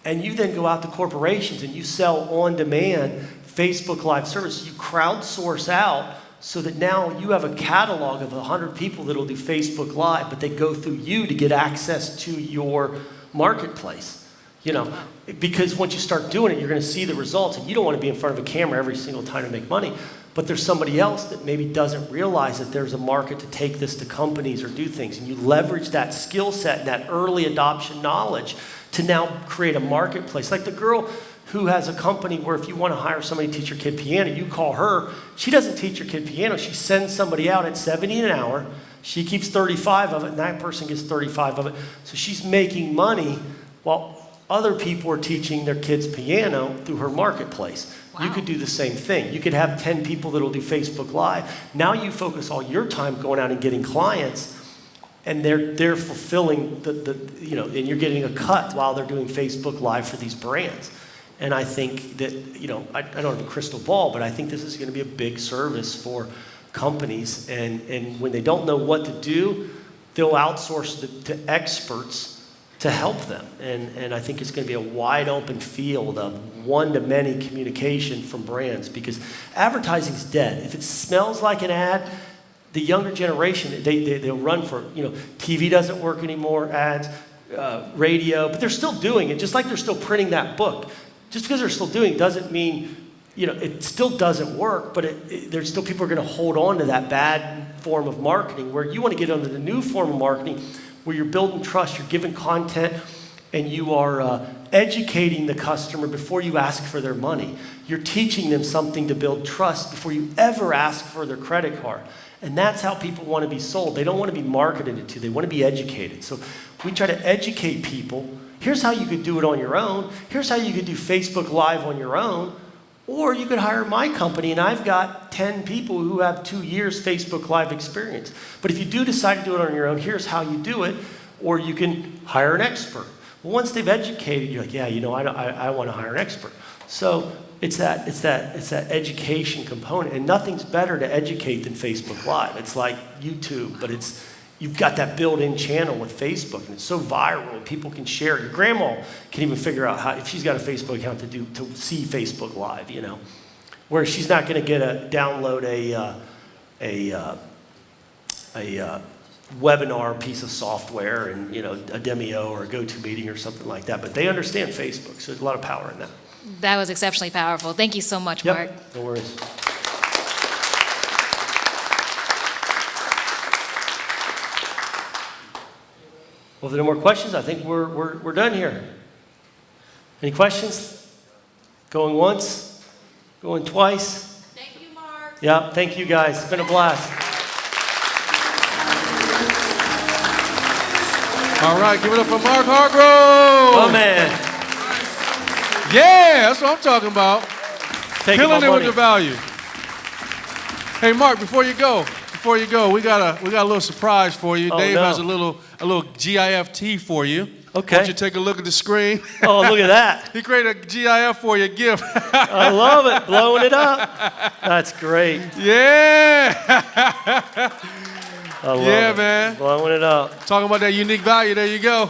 B: And you then go out to corporations and you sell on-demand Facebook Live service. You crowdsource out so that now you have a catalog of 100 people that will do Facebook Live, but they go through you to get access to your marketplace. You know, because once you start doing it, you're going to see the results, and you don't want to be in front of a camera every single time to make money. But there's somebody else that maybe doesn't realize that there's a market to take this to companies or do things. And you leverage that skill set and that early adoption knowledge to now create a marketplace. Like the girl who has a company where if you want to hire somebody to teach your kid piano, you call her. She doesn't teach your kid piano. She sends somebody out at $70 an hour. She keeps 35 of it, and that person gets 35 of it. So she's making money while other people are teaching their kids piano through her marketplace. Wow. You could do the same thing. You could have 10 people that will do Facebook Live. Now you focus all your time going out and getting clients, and they're fulfilling and you're getting a cut while they're doing Facebook Live for these brands. And I think that, I don't have a crystal ball, but I think this is going to be a big service for companies. And when they don't know what to do, they'll outsource to experts to help them. And I think it's going to be a wide open field of one-to-many communication from brands, because advertising's dead. If it smells like an ad, the younger generation, they'll run for it. TV doesn't work anymore, ads, radio, but they're still doing it, just like they're still printing that book. Just because they're still doing it doesn't mean, it still doesn't work, but there's still people are going to hold on to that bad form of marketing, where you want to get under the new form of marketing, where you're building trust, you're giving content, and you are educating the customer before you ask for their money. You're teaching them something to build trust before you ever ask for their credit card. And that's how people want to be sold. They don't want to be marketed to, they want to be educated. So we try to educate people. Here's how you could do it on your own. Here's how you could do Facebook Live on your own. Or you could hire my company, and I've got 10 people who have 2 years Facebook Live experience. But if you do decide to do it on your own, here's how you do it. Or you can hire an expert. Well, once they've educated, you're like, yeah, I want to hire an expert. So it's that education component, and nothing's better to educate than Facebook Live. It's like YouTube, but you've got that built-in channel with Facebook, and it's so viral, and people can share it. Your grandma can even figure out how, if she's got a Facebook account, to see Facebook Live, where she's not going to download a webinar piece of software and a Demio or a GoToMeeting or something like that. But they understand Facebook, so there's a lot of power in that.
M: That was exceptionally powerful. Thank you so much, Mark.
B: No worries. Well, if there are no more questions, I think we're done here. Any questions? Going once? Going twice?
H: Thank you, Mark.
B: Yeah, thank you guys. It's been a blast.
N: All right, give it up for Marc Hardgrove.
B: Oh, man.
N: Yeah, that's what I'm talking about. Killing it with the value. Hey, Mark, before you go, we got a little surprise for you.
B: Oh,
N: Dave
B: no.
N: has a little GIF for you.
B: Okay.
N: Why don't you take a look at the screen?
B: Oh, look at that.
N: He created a GIF for you, gift.
B: I love it. Blowing it up. That's great.
N: Yeah.
B: I love
N: Yeah,
B: it.
N: man.
B: Blowing it up.
N: Talking about that unique value. There you go.